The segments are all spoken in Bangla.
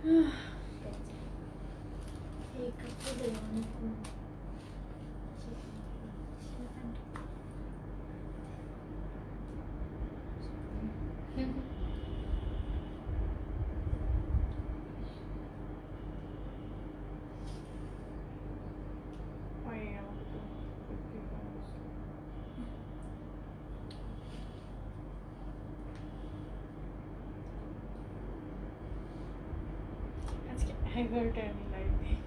এই কাপড়ে অনেক আজকে 11টায় আমি লাইভ দিই।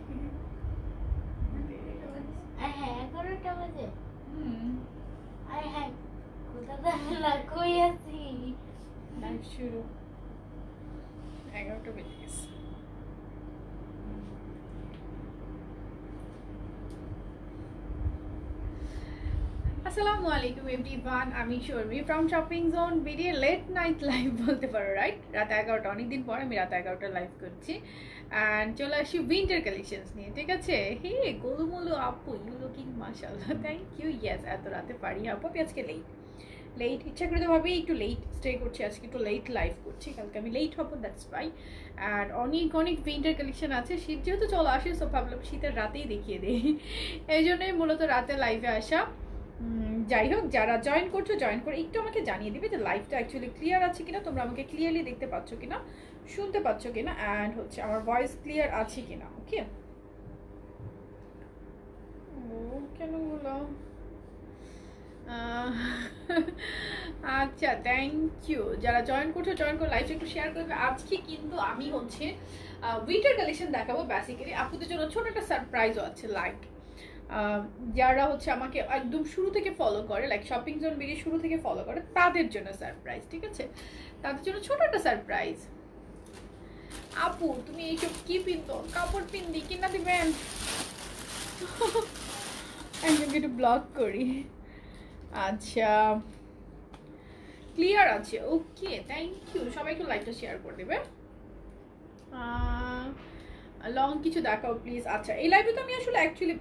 হ্যাঁ 11টা বাজে। হ্যাঁ কোথা কই আছি লাইভ শুরু 11টা বেজে গেছে। আসসালামু আলাইকুম এভরিওয়ান, আমি Sharmi from shopping zone video late night live বলতে পারো, রাইট? রাত 11টা, অনেকদিন পর আমি রাত 11টা লাইভ করছি অ্যান্ড চলে আসি উইন্টার কালেকশনস নিয়ে, ঠিক আছে? হে গোলুমলু আপু, ইউ লুকিং মাশাআল্লাহ, থ্যাংক ইউ। ইয়েস, এত রাতে পারি আপু, আমি আজকে লেট ইচ্ছা করে ভাবে একটু লেট স্টে করছি, আজকে একটু লেট লাইভ করছি, কালকে আমি লেট হবো, দ্যাটস ওয়াই। অ্যান্ড অনেক উইন্টার কালেকশন আছে, শীত যেহেতু চলে আসে, সো ভাবলাম শীতের রাতেই দেখিয়ে দিই, এই জন্যই মূলত রাতে লাইভে আসা। যাই হোক, যারা জয়েন করছো জয়েন করে একটু আমাকে জানিয়ে দিবে যে লাইভটা অ্যাকচুয়ালি ক্লিয়ার আছে কিনা, তোমরা আমাকে ক্লিয়ারলি দেখতে পাচ্ছ কিনা, শুনতে পাচ্ছ কিনা, অ্যান্ড হচ্ছে আমার ভয়েস ক্লিয়ার আছে কিনা। ওকে, কেন বলো? আচ্ছা, থ্যাংক ইউ। যারা জয়েন করছো জয়েন করে লাইভটা একটু শেয়ার করবে। আজকে কিন্তু আমি হচ্ছে উইন্টার কালেকশন দেখাবো। বেসিক্যালি আপুদের জন্য ছোট একটা সারপ্রাইজও আছে, লাইক যারা হচ্ছে আমাকে একদম শুরু থেকে ফলো করে, লাইক শপিং জোন ভিডিও শুরু থেকে ফলো করে, তাদের জন্য সারপ্রাইজ, ঠিক আছে? তাদের জন্য ছোট একটা সারপ্রাইজ। আপু তুমি এইসব কি পিনতো, কাপড় পিন্দি কিনা দিবেন? একদম একটু ব্লক করি। আচ্ছা, ক্লিয়ার আছে, ওকে, থ্যাংক ইউ। সবাই একটু লাইভটা শেয়ার করে দেবে। লং কিছু দেখাও প্লিজ। আচ্ছা, এই লাইভে তো আমি আসলে অ্যাকচুয়ালি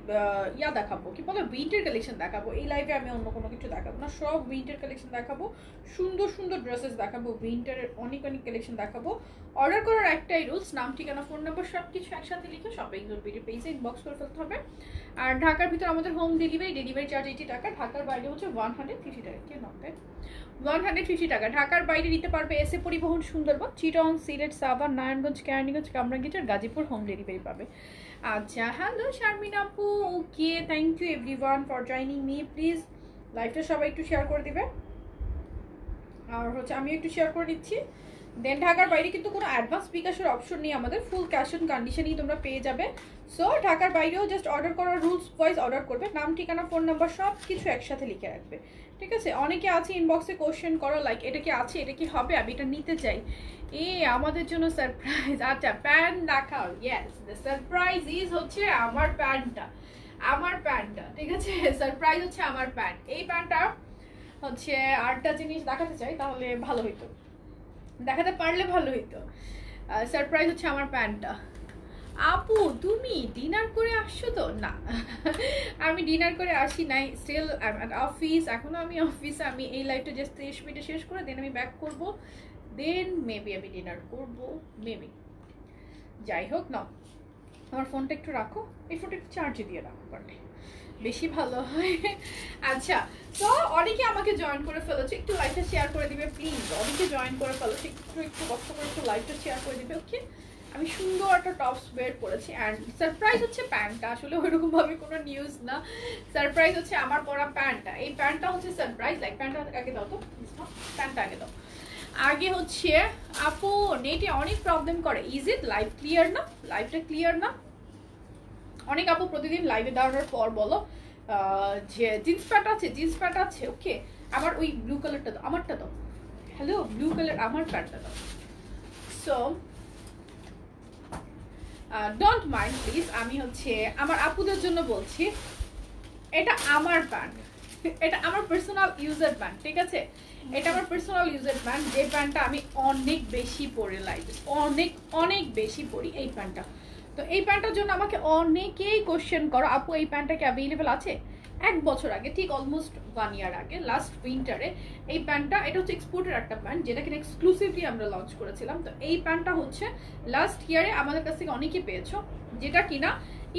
ইয়া দেখাবো, কি বলো, উইন্টার কালেকশন দেখাবো। এই লাইভে আমি অন্য কোনো কিছু দেখাবো না, সব উইন্টার কালেকশন দেখাবো, সুন্দর সুন্দর ড্রেসেস দেখাবো, উইন্টারের অনেক কালেকশন দেখাবো। অর্ডার করার একটাই রুলস, নাম ঠিকানা ফোন নাম্বার সব কিছু একসাথে লিখে শপিং জোন ভিডিও পেজে ইনবক্স করে ফেলতে হবে। আর ঢাকার ভিতরে আমাদের হোম ডেলিভারি চার্জ 80 টাকা, ঢাকার বাইরে হচ্ছে 150 টাকা। কে নয় 150 টাকা। ঢাকার বাইরে নিতে পারবে এসে পরিবহন, সুন্দরবন, চিটং, সিলেট, সাভার, নারায়ণগঞ্জ, কেরানীগঞ্জ, কামরাঙ্গীর, গাজীপুর হোম ডেলিভারি পাবে। আচ্ছা, হ্যালো শারমিন আপু, okay, thank you everyone for joining me. Please লাইভটা সবাই একটু শেয়ার করে দিবে, আর হচ্ছে আমি একটু শেয়ার করে দিচ্ছি। দেন ঢাকার বাইরে কিন্তু কোনো অ্যাডভান্স বিকাশের অপশন নেই আমাদের, ফুল ক্যাশ অন কন্ডিশনেই তোমরা পেয়ে যাবে। সো ঢাকার বাইরেও জাস্ট অর্ডার করার রুলস ওয়াইজ অর্ডার করবে, নাম ঠিকানা ফোন নাম্বার সব কিছু একসাথে লিখে রাখবে, ঠিক আছে? অনেকে আছে ইনবক্সে কোশ্চেন করো, লাইক এটা কি আছে, এটা কি হবে, আমি এটা নিতে চাই। আমাদের জন্য সারপ্রাইজ। আচ্ছা, প্যান্ট দেখাও। ইয়েস, দ্য সারপ্রাইজ ইজ হচ্ছে আমার প্যান্টটা, ঠিক আছে? সারপ্রাইজ হচ্ছে আমার প্যান্ট। এই প্যান্টটা হচ্ছে আরেকটা জিনিস দেখাতে চাই, তাহলে ভালো হইতো, দেখাতে পারলে ভালো হইতো। সারপ্রাইজ হচ্ছে আমার প্যান্টটা। আপু তুমি ডিনার করে আসছো তো? না, আমি ডিনার করে আসি নাই, স্টিল অফিস, এখনো আমি অফিসে। আমি এই লাইফটা জাস্ট 30 মিনিটে শেষ করে দেন আমি ব্যাক করব, দেন মেবি আমি ডিনার করব, মেবি। যাই হোক না, আমার ফোনটা একটু রাখো, এই ফোনটা একটু চার্জে দিয়ে রাখো, পারলে বেশি ভালো হয়। আচ্ছা, তো অনেকে আমাকে জয়েন করে ফেলেছে, একটু লাইভটা শেয়ার করে দিবে প্লিজ। অনেকে জয়েন করে ফেলেছে, একটু কষ্ট করে একটু লাইভটা শেয়ার করে দিবে, ওকে? আমি সুন্দর একটা টপস ওয়্যার করেছি, অ্যান্ড সারপ্রাইজ হচ্ছে প্যান্টটা। আসলে ওইরকম ভাবে কোনো নিউজ না, সারপ্রাইজ হচ্ছে আমার পরা প্যান্টটা। এই প্যান্টটা হচ্ছে সারপ্রাইজ। লাইক প্যান্টটা আগে দাও তো, প্যান্টটা আগে দাও। আগে হচ্ছে আপু নেটে অনেক প্রবলেম করে, ইজ ইট? লাইভ ক্লিয়ার না? লাইভটা ক্লিয়ার না? অনেক আপু প্রতিদিন লাইভে দাঁড়ানোর পর বলো যে জিন্স প্যান্ট আছে, ওকে? আমার ওই ব্লু কালারটা দাও, আমারটা দাও। হ্যালো, ব্লু কালার আমার প্যান্টটা দাও। সো ডোন্ট মাইন্ড প্লিজ, আমি হচ্ছে আমার আপুদের জন্য বলছি, এটা আমার প্যান্ট, এটা আমার পার্সোনাল ইউজার প্যান্ট, ঠিক আছে? এটা আমার পার্সোনাল ইউজার প্যান্ট, যে প্যান্টটা আমি অনেক বেশি পরি লাইভে, অনেক বেশি পরি এই প্যান্টটা। তো এই প্যান্টটার জন্য আমাকে অনেকেই কোশ্চেন করো, আপু এই প্যান্টটা কি অ্যাভেলেবেল আছে? 1 বছর আগে, ঠিক অলমোস্ট 1 ইয়ার আগে, লাস্ট উইন্টারে এই প্যান্টটা, এটা হচ্ছে এক্সপোর্টের একটা প্যান্ট যেটা কিনা এক্সক্লুসিভলি আমরা লঞ্চ করেছিলাম। তো এই প্যান্টটা হচ্ছে লাস্ট ইয়ারে আমাদের কাছ থেকে অনেকে পেয়েছো, যেটা কিনা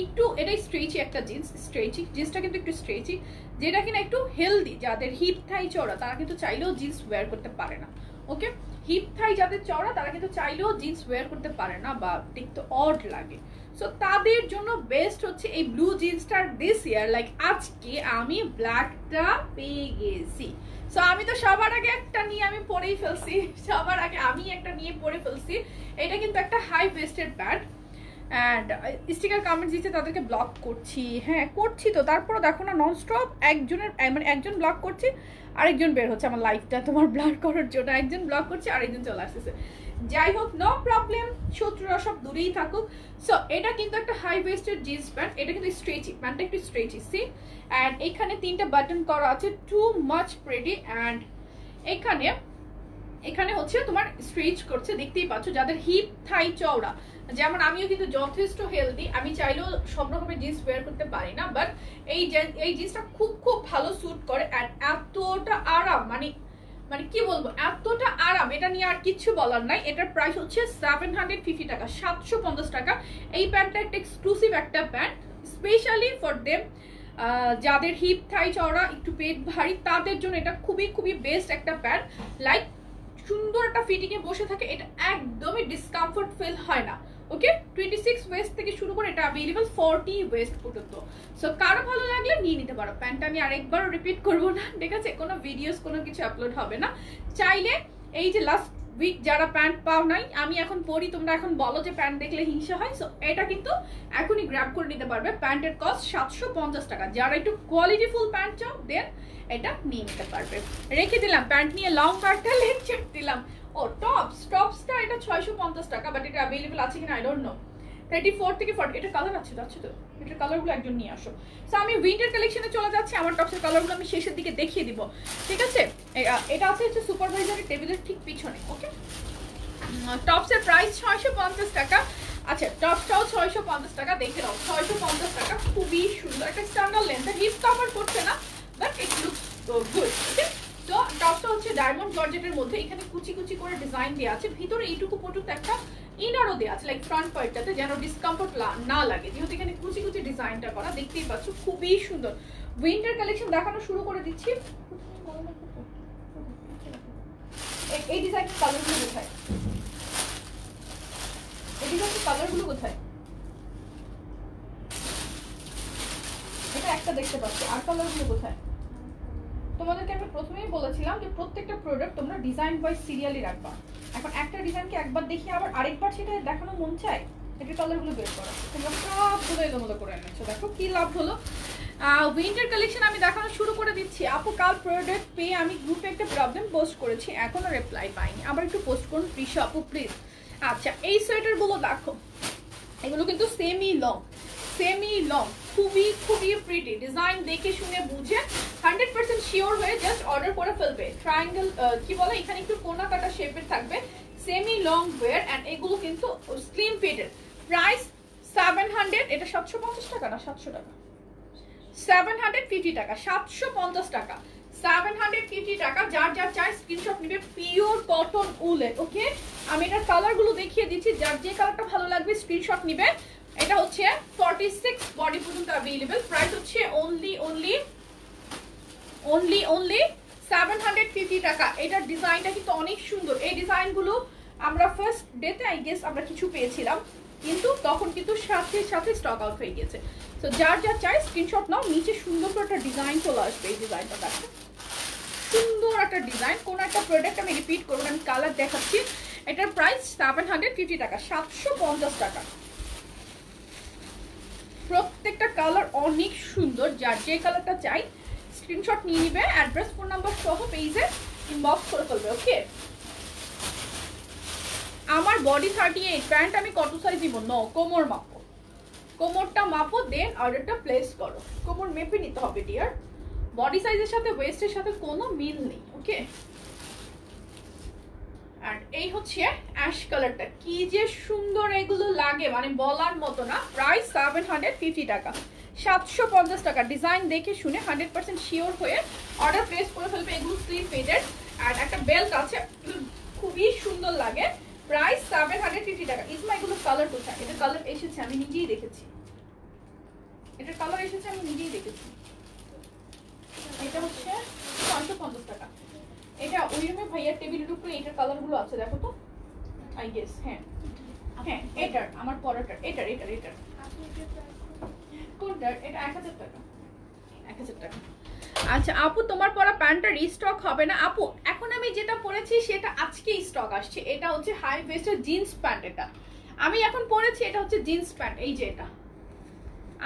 একটু এটাই স্ট্রেচি একটা জিন্স, স্ট্রেচি জিন্সটা কিন্তু একটু স্ট্রেচি, যেটা কিনা একটু হেলদি। যাদের হিপ থাই চওড়া তারা কিন্তু চাইলেও জিন্স ওয়্যার করতে পারে না। ওকে, হিপ থাই যাদের চওড়া তারা কিন্তু চাইলেও জিন্স ওয়্যার করতে পারে না বা দেখতে অড লাগে। সো তাদের জন্য বেস্ট হচ্ছে এই ব্লু জিন্সটার দিস ইয়ার। লাইক আজকে আমি ব্ল্যাকটা পেয়ে গেছি। সো আমি তো সবার আগে একটা নিয়ে আমি পরেই ফেলছি, সবার আগে আমি একটা নিয়ে পরে ফেলছি। এটা কিন্তু একটা high waisted pant and sticker comments দিচ্ছে তাদেরকে ব্লক করছি। হ্যাঁ করছি তো, তারপরে দেখো না ননস্টপ একজনের মানে একজন ব্লক করছি আরেকজন বের হচ্ছে আমার লাইফটা তোমার ব্লক করার জন্য, একজন ব্লক করছে আরেকজন চলে আসতেছে। যাই হোক, নো প্রবলেম, শত্রুরা সব দূরেই থাকুক। সো এটা কিন্তু একটা হাই ওয়েস্টেড জিন্স প্যান্ট, এটা কিন্তু স্ট্রেচি, প্যান্টটা একটু স্ট্রেচি সি। অ্যান্ড এখানে 3টা বাটন করা আছে, টু মাচ প্রেটি। অ্যান্ড এখানে হচ্ছে তোমার স্ট্রেচ করছে, দেখতেই পাচ্ছ। যাদের হিপ থাই চওড়া, যেমন আমিও কিন্তু যথেষ্ট হেলদি, আমি চাইলেও সব রকমের জিন্স ওয়্যার করতে পারি না, বাট এই জিন্সটা খুব ভালো স্যুট করে। অ্যান্ড এতটা আরাম, মানে কি বলবো, এতটা আরাম, এটা নিয়ে আর কিচ্ছু বলার নাই। এটার প্রাইস হচ্ছে 750 টাকা, 750 টাকা। এই প্যান্টটা একটা এক্সক্লুসিভ একটা প্যান্ট, স্পেশালি ফর দেম যাদের হিপ থাই চওড়া, একটু পেট ভারী, তাদের জন্য এটা খুবই বেস্ট একটা প্যান্ট। লাইক সুন্দর একটা ফিটিং এ বসে থাকে, এটা একদমই ডিসকমফর্ট ফিল হয় না। ওকে, 26 ওয়েস্ট থেকে শুরু করে এটা अवेलेबल 40 ওয়েস্ট পর্যন্ত। সো কারো ভালো লাগলে নিয়ে নিতে পারো। প্যান্টটা আমি আরেকবারও রিপিট করব না, ঠিক আছে? কোনো ভিডিওস কোনো কিছু আপলোড হবে না। চাইলে এই যে লাস্ট উইক যারা প্যান্ট পাও নাই, আমি এখন পরি, তোমরা এখন বলো যে প্যান্ট দেখলে হিংসা হয়, সো এটা কিন্তু এখনই গ্র্যাব করে নিতে পারবে। প্যান্টের কস্ট 750 টাকা। যারা একটু কোয়ালিটিফুল প্যান্ট চাও দেন এটা নিয়ে নিতে পারবে। রেখে দিলাম প্যান্ট নিয়ে লং কাটটা লেকচার দিলাম। ও টপসটা এটা 650 টাকা, বাট এটা अवेलेबल আছে কিনা আই ডোন্ট নো। 34 থেকে 40 এটা কালার আছে তো, এটার কালারগুলো একজন নিয়ে আসো। সো আমি উইন্টার কালেকশনে চলে যাচ্ছি, আমার টপসের কালারগুলো আমি শেষের দিকে দেখিয়ে দিব, ঠিক আছে? এটা আছে হচ্ছে সুপারভাইজারের টেবিলের ঠিক পিছনে। ওকে, টপসের প্রাইস 650 টাকা। আচ্ছা, টপসটাও 650 টাকা, দেখে নাও 650 টাকা। খুবই সুন্দর একটা স্ট্যান্ডার্ড লেন্থ, হিপ কভার করছে না, বাট ইট লুকস গুড। ওকে, তো টপসটা হচ্ছে ডায়মন্ড জর্জেটের মধ্যে, এখানে কুচি করে ডিজাইন দেওয়া আছে, ভিতরে এইটুকু পর্যন্ত একটা ইনারও দেওয়া আছে, লাইক ফ্রন্ট পার্টটাতে যেন ডিসকমফর্ট না লাগে, যেহেতু এখানে কুচি ডিজাইনটা করা, দেখতেই পাচ্ছ খুবই সুন্দর। উইন্টার কালেকশন দেখানো শুরু করে দিচ্ছি। এই ডিজাইনের কালারগুলো কোথায়? এই ডিজাইনের কালারগুলো কোথায়? এটা একটা দেখতে পাচ্ছি, আর কালারগুলো কোথায়? তোমাদেরকে আমি প্রথমেই বলেছিলাম যে প্রত্যেকটা প্রোডাক্ট তোমরা ডিজাইন ওয়াইজ সিরিয়ালি রাখবা। এখন একটা ডিজাইনকে একবার দেখিয়ে আবার আরেকবার সেটা দেখানো মন চায়, এটার কালারগুলো বের করো। তোমরা সবগুলো এলোমেলো করে এনেছো, দেখো কি লাভ হলো। উইন্টার কালেকশন আমি দেখানো শুরু করে দিচ্ছি। আপু কাল প্রোডাক্ট পেয়ে আমি গ্রুপে একটা প্রবলেম পোস্ট করেছি, এখনো রিপ্লাই পাইনি, আবার একটু পোস্ট করুন প্রিশা আপু প্লিজ। আচ্ছা, এই সোয়েটারগুলো দেখো, এগুলো কিন্তু সেমি লং, খুবই প্রিটি ডিজাইন, দেখে শুনে বুঝে 100% শিওর হয়ে জাস্ট অর্ডার করে ফেলবে। ট্রায়াঙ্গেল কি বলে, এখানে একটু কোনা কাটা শেপের থাকবে, সেমি লং ওয়্যার, এন্ড এগুলো কিন্তু স্লিম ফিটের। প্রাইস 700, এটা 750 টাকা না 700 টাকা, 750 টাকা, 750 টাকা, 750 টাকা। যার চাই স্ক্রিনশট নিবে, পিওর কটন উলের। ওকে, আমি এটার কালারগুলো দেখিয়ে দিচ্ছি, যার যে কালারটা ভালো লাগবে স্ক্রিনশট নিবে। এটা হচ্ছে 46 বডি পর্যন্ত अवेलेबल। প্রাইস হচ্ছে only 750 টাকা। এটার ডিজাইনটা কিন্তু অনেক সুন্দর। এই ডিজাইনগুলো আমরা ফার্স্ট ডেতে আই গেস আমরা কিছু পেয়েছিলাম, কিন্তু তখন কিন্তু সাথে স্টক আউট হয়ে গেছে। তো যার চাই স্ক্রিনশট নাও, নিচে সুন্দর করে একটা ডিজাইন চলে আসবে। এই ডিজাইনটা দেখো, সুন্দর একটা ডিজাইন। কোন একটা প্রোডাক্ট আমি রিপিট করবো, আমি কালার দেখাচ্ছি। এটার প্রাইস 750 টাকা, 750 টাকা। প্রত্যেকটা কালার অনেক সুন্দর, যার যে কালারটা চাই স্ক্রিনশট নিয়ে নিবে, অ্যাড্রেস ফোন নাম্বার সহ পেজে ইনবক্স করে ফেলবে। ওকে, আমার বডি 38, প্যান্ট আমি কত সাইজ দিব? নো, কোমর মাপো, কোমরটা মাপো, দেন অর্ডারটা প্লেস করো। কোমর মেপে নিতে হবে ডিয়ার, বডি সাইজের সাথে ওয়েস্টের সাথে কোনো মিল নেই। ওকে, আর এই হচ্ছে অ্যাশ কালারটা, কি যে সুন্দর এগুলো লাগে, মানে বলার মতো না। প্রাইস 750 টাকা, 750 টাকা। ডিজাইন দেখে শুনে 100% শিওর হয়ে অর্ডার প্লেস করে ফেলবে। এগুলো স্লিভ পেজের আর একটা বেল্ট আছে, খুবই সুন্দর লাগে। প্রাইস 750 টাকা। ইসমা এগুলো কালার কোথায়? এটা কালার এসেছে, আমি নিজেই দেখেছি। এটা কালার এসেছে, আমি নিজেই দেখেছি। এটা হচ্ছে 550 টাকা। এটা ওই রুমে ভাইয়ার টেবিলের উপরে এটার কালারগুলো আছে, দেখো তো। আই গেস হ্যাঁ হ্যাঁ, এটার আমার পরাটার, এটার এটার এটার কোনটার? এটা 1000 টাকা। 1000 টাকা। আচ্ছা আপু, তোমার পরা প্যান্টটা রিস্টক হবে না? আপু এখন আমি যেটা পরেছি সেটা আজকেই স্টক আসছে। এটা হচ্ছে হাই ওয়েস্টের জিন্স প্যান্ট। এটা আমি এখন পরেছি, এটা হচ্ছে জিন্স প্যান্ট। এই যে এটা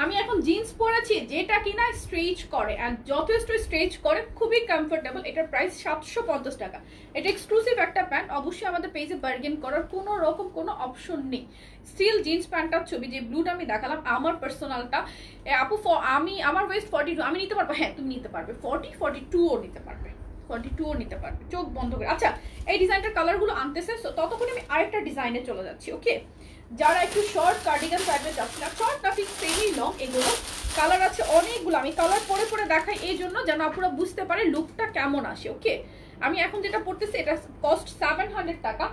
আমি এখন জিন্স পরেছি, যেটা কিনা স্ট্রেচ করে, আর যথেষ্ট স্ট্রেচ করে, খুবই কমফোর্টেবল। এটার প্রাইস 750 টাকা। এটা এক্সক্লুসিভ একটা প্যান্ট, অবশ্যই আমাদের পেজে বার্গেন করার কোনো রকম কোনো অপশন নেই। স্টিল জিন্স প্যান্টটার ছবি, যে ব্লুটা আমি দেখালাম আমার পার্সোনালটা। আপু আমি আমার ওয়েস্ট 42, আমি নিতে পারবো? হ্যাঁ তুমি নিতে পারবে। 40 42ও নিতে পারবে, 42ও নিতে পারবে, চোখ বন্ধ করে। আচ্ছা এই ডিজাইনটার কালারগুলো আনতেছে, ততক্ষণ আমি আরেকটা ডিজাইনে চলে যাচ্ছি। ওকে, যারা একটু শর্ট কার্ডিগান টাইপের যাচ্ছে না, শর্ট না ঠিক সেমি লং, এগুলো কালার আছে অনেকগুলো। আমি কালার পরে পরে দেখাই এই জন্য যেন আপনারা বুঝতে পারে লুকটা কেমন আসে। ওকে, আমি এখন যেটা পড়তেছি এটা কস্ট 700 টাকা।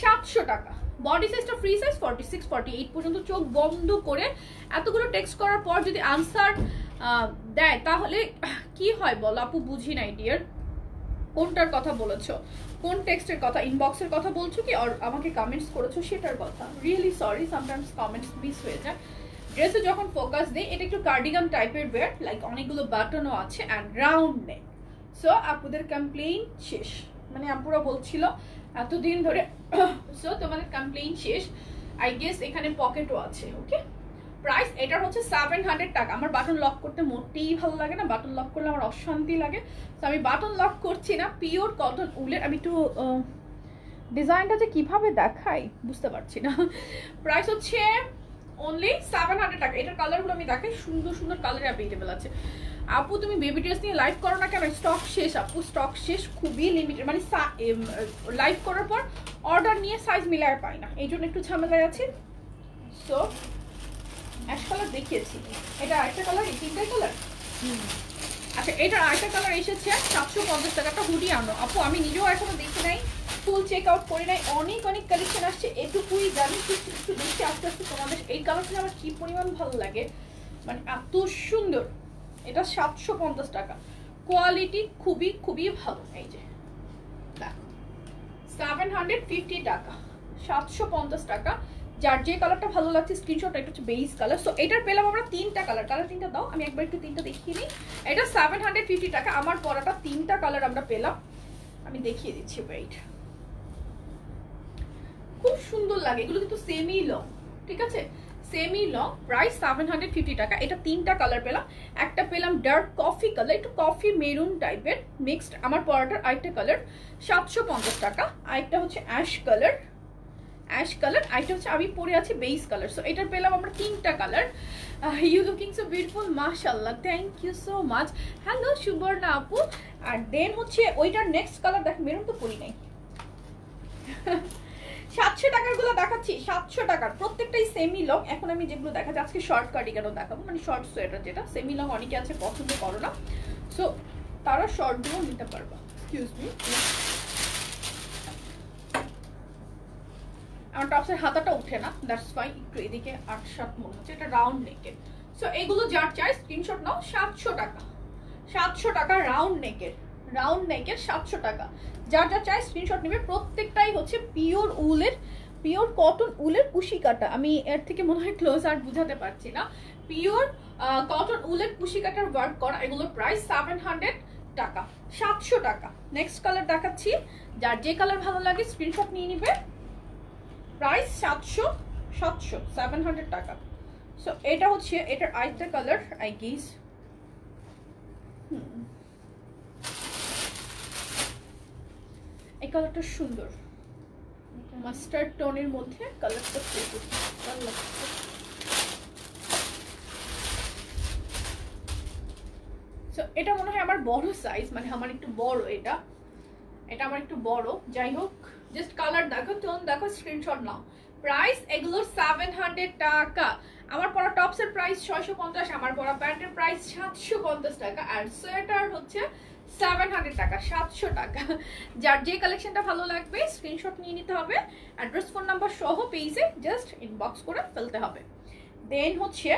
700 টাকা। বডি সাইজটা ফ্রি সাইজ 46 48 পর্যন্ত। চোখ বন্ধ করে এতগুলো টেক্সট করার পর যদি আনসার দেয় তাহলে কি হয় বলো আপু? বুঝি নাই ডিয়ার, কোনটার কথা বলেছো? কোন টেক্সটের কথা? ইনবক্সের কথা বলছো কি আর আমাকে কমেন্টস করেছো সেটার কথা? Really sorry, sometimes comments miss হয়ে যায়। ড্রেসে যখন ফোকাস দেই, এটা একটু কার্ডিগান টাইপের ওয়্যার, লাইক অনেকগুলো বাটনও আছে অ্যান্ড রাউন্ড নেক। সো আপুদের কমপ্লেইন শেষ, মানে আপুরা বলছিল এতদিন ধরে। সো তোমাদের কমপ্লেইন শেষ। আই গেস এখানে পকেটও আছে। ওকে, প্রাইস এটার হচ্ছে 700 টাকা। আমার বাটন লক করতে মোটেই ভালো লাগে না, বাটন লক করলে আমার অশান্তি লাগে। তো আমি বাটন লক করছি না। পিওর কটন উলের। আমি একটু ডিজাইনটা যে কিভাবে দেখাই বুঝতে পারছি না। প্রাইস হচ্ছে অনলি 700 টাকা। এটার কালারগুলো আমি দেখাই, সুন্দর সুন্দর কালার অ্যাভেলেবেল আছে। আপু তুমি বেবি ড্রেস নিয়ে লাইভ করো না কেন? স্টক শেষ আপু, স্টক শেষ, খুবই লিমিটেড। মানে লাইভ করার পর অর্ডার নিয়ে সাইজ মিলায় পাই না, এই জন্য একটু ঝামেলায় আছি। সো অ্যাশ কালার দেখিয়েছি, এটা আরেকটা কালার, এই তিনটাই কালার। আচ্ছা এটার আরেকটা কালার এসেছে 750 টাকাটা। হুডি আনো আপু, আমি নিজেও এখনো দেখি নাই, ফুল চেক আউট করি নাই। অনেক অনেক কালেকশন আসছে, এটুকুই জানি। একটু দেখছি আস্তে আস্তে তোমাদের। এই কালারটা আমার কি পরিমাণ ভালো লাগে, মানে এত সুন্দর। এটা 750 টাকা, কোয়ালিটি খুবই খুবই ভালো। এই যে দেখো 750 টাকা, 750 টাকা। যার যে কালারটা ভালো লাগছে স্ক্রিনশট। এটা হচ্ছে বেস কালার। সো এটার পেলাম আমরা তিনটা কালার। কালার তিনটা দাও, আমি একবার একটু তিনটা দেখিয়ে নিই। এটা 750 টাকা। আমার পরাটা তিনটা কালার আমরা পেলাম, আমি দেখিয়ে দিচ্ছি। ওয়েট, খুব সুন্দর লাগে এগুলো, কিন্তু সেমি লং, ঠিক আছে? Semi long. প্রাইস 750 টাকা। এটা তিনটা কালার পেলাম। একটা পেলাম ডার্ক কফি কালার, একটু কফি মেরুন টাইপের মিক্সড। আমার পরাটার আরেকটা কালার 750 টাকা। আরেকটা হচ্ছে অ্যাশ কালার, অ্যাশ কালার। আইটা হচ্ছে আমি পরে আছি বেস কালার। সো এটা পেলাম আমরা তিনটা colour. You looking so beautiful, মাশাআল্লাহ, thank you so much. Hello Subarna আপু। আর দেন হচ্ছে ওইটার নেক্সট কালার দেখ, মেরুন তো পরি নাই। 700 টাকার গুলো দেখাচ্ছি, 700 টাকার প্রত্যেকটাই সেমি লং। এখন আমি যেগুলো দেখাচ্ছি আজকে শর্ট কার্ডিগানও দেখাবো, মানে শর্ট সোয়েটার, যেটা সেমি লং অনেকে আছে পছন্দ করো না, সো তারা শর্টগুলো নিতে পারবা। এক্সকিউজ মি, আমার টপসের হাতাটা উঠে না, দ্যাটস ওয়াই একটু এদিকে 8-7 মনে হচ্ছে। এটা রাউন্ড নেকের। সো এগুলো যার চাই স্ক্রিনশট নাও। 700 টাকা, 700 টাকা রাউন্ড নেকের, রাউন্ড নেকের 700 টাকা। যার যা চাই স্ক্রিনশট নেবে। প্রত্যেকটাই হচ্ছে পিওর উলের, পিওর কটন উলের কুশি কাটা। আমি এর থেকে মনে হয় ক্লোজ আর বুঝাতে পারছি না। পিওর কটন উলের কুশি কাটার ওয়ার্ক করা। এগুলোর প্রাইস 700 টাকা, 700 টাকা। নেক্সট কালার দেখাচ্ছি, যার যে কালার ভালো লাগে স্ক্রিনশট নিয়ে নিবে। প্রাইস 700 টাকা। সো এটা হচ্ছে এটার আরেকটা কালার, আই গেস এই কালারটা সুন্দর, মাস্টার্ড টোনের মধ্যে কালারটা ভালো লাগছে। সো এটা মনে হয় আমার বড় সাইজ, মানে আমার একটু বড়। এটা আমার একটু বড়। যাই হোক, জাস্ট কালার দেখো, টোন দেখো, স্ক্রিনশট নাও। প্রাইস এগুলো 700 টাকা। আমার পরা টপসের প্রাইস 650, আমার পরা প্যান্টের প্রাইস 750 টাকা, আর সোয়েটার হচ্ছে 700 টাকা, 700 টাকা। যার যে কালেকশনটা ভালো লাগবে স্ক্রিনশট নিয়ে নিতে হবে, অ্যাড্রেস ফোন নাম্বার সহ পেজে জাস্ট ইনবক্স করে ফেলতে হবে। দেন হচ্ছে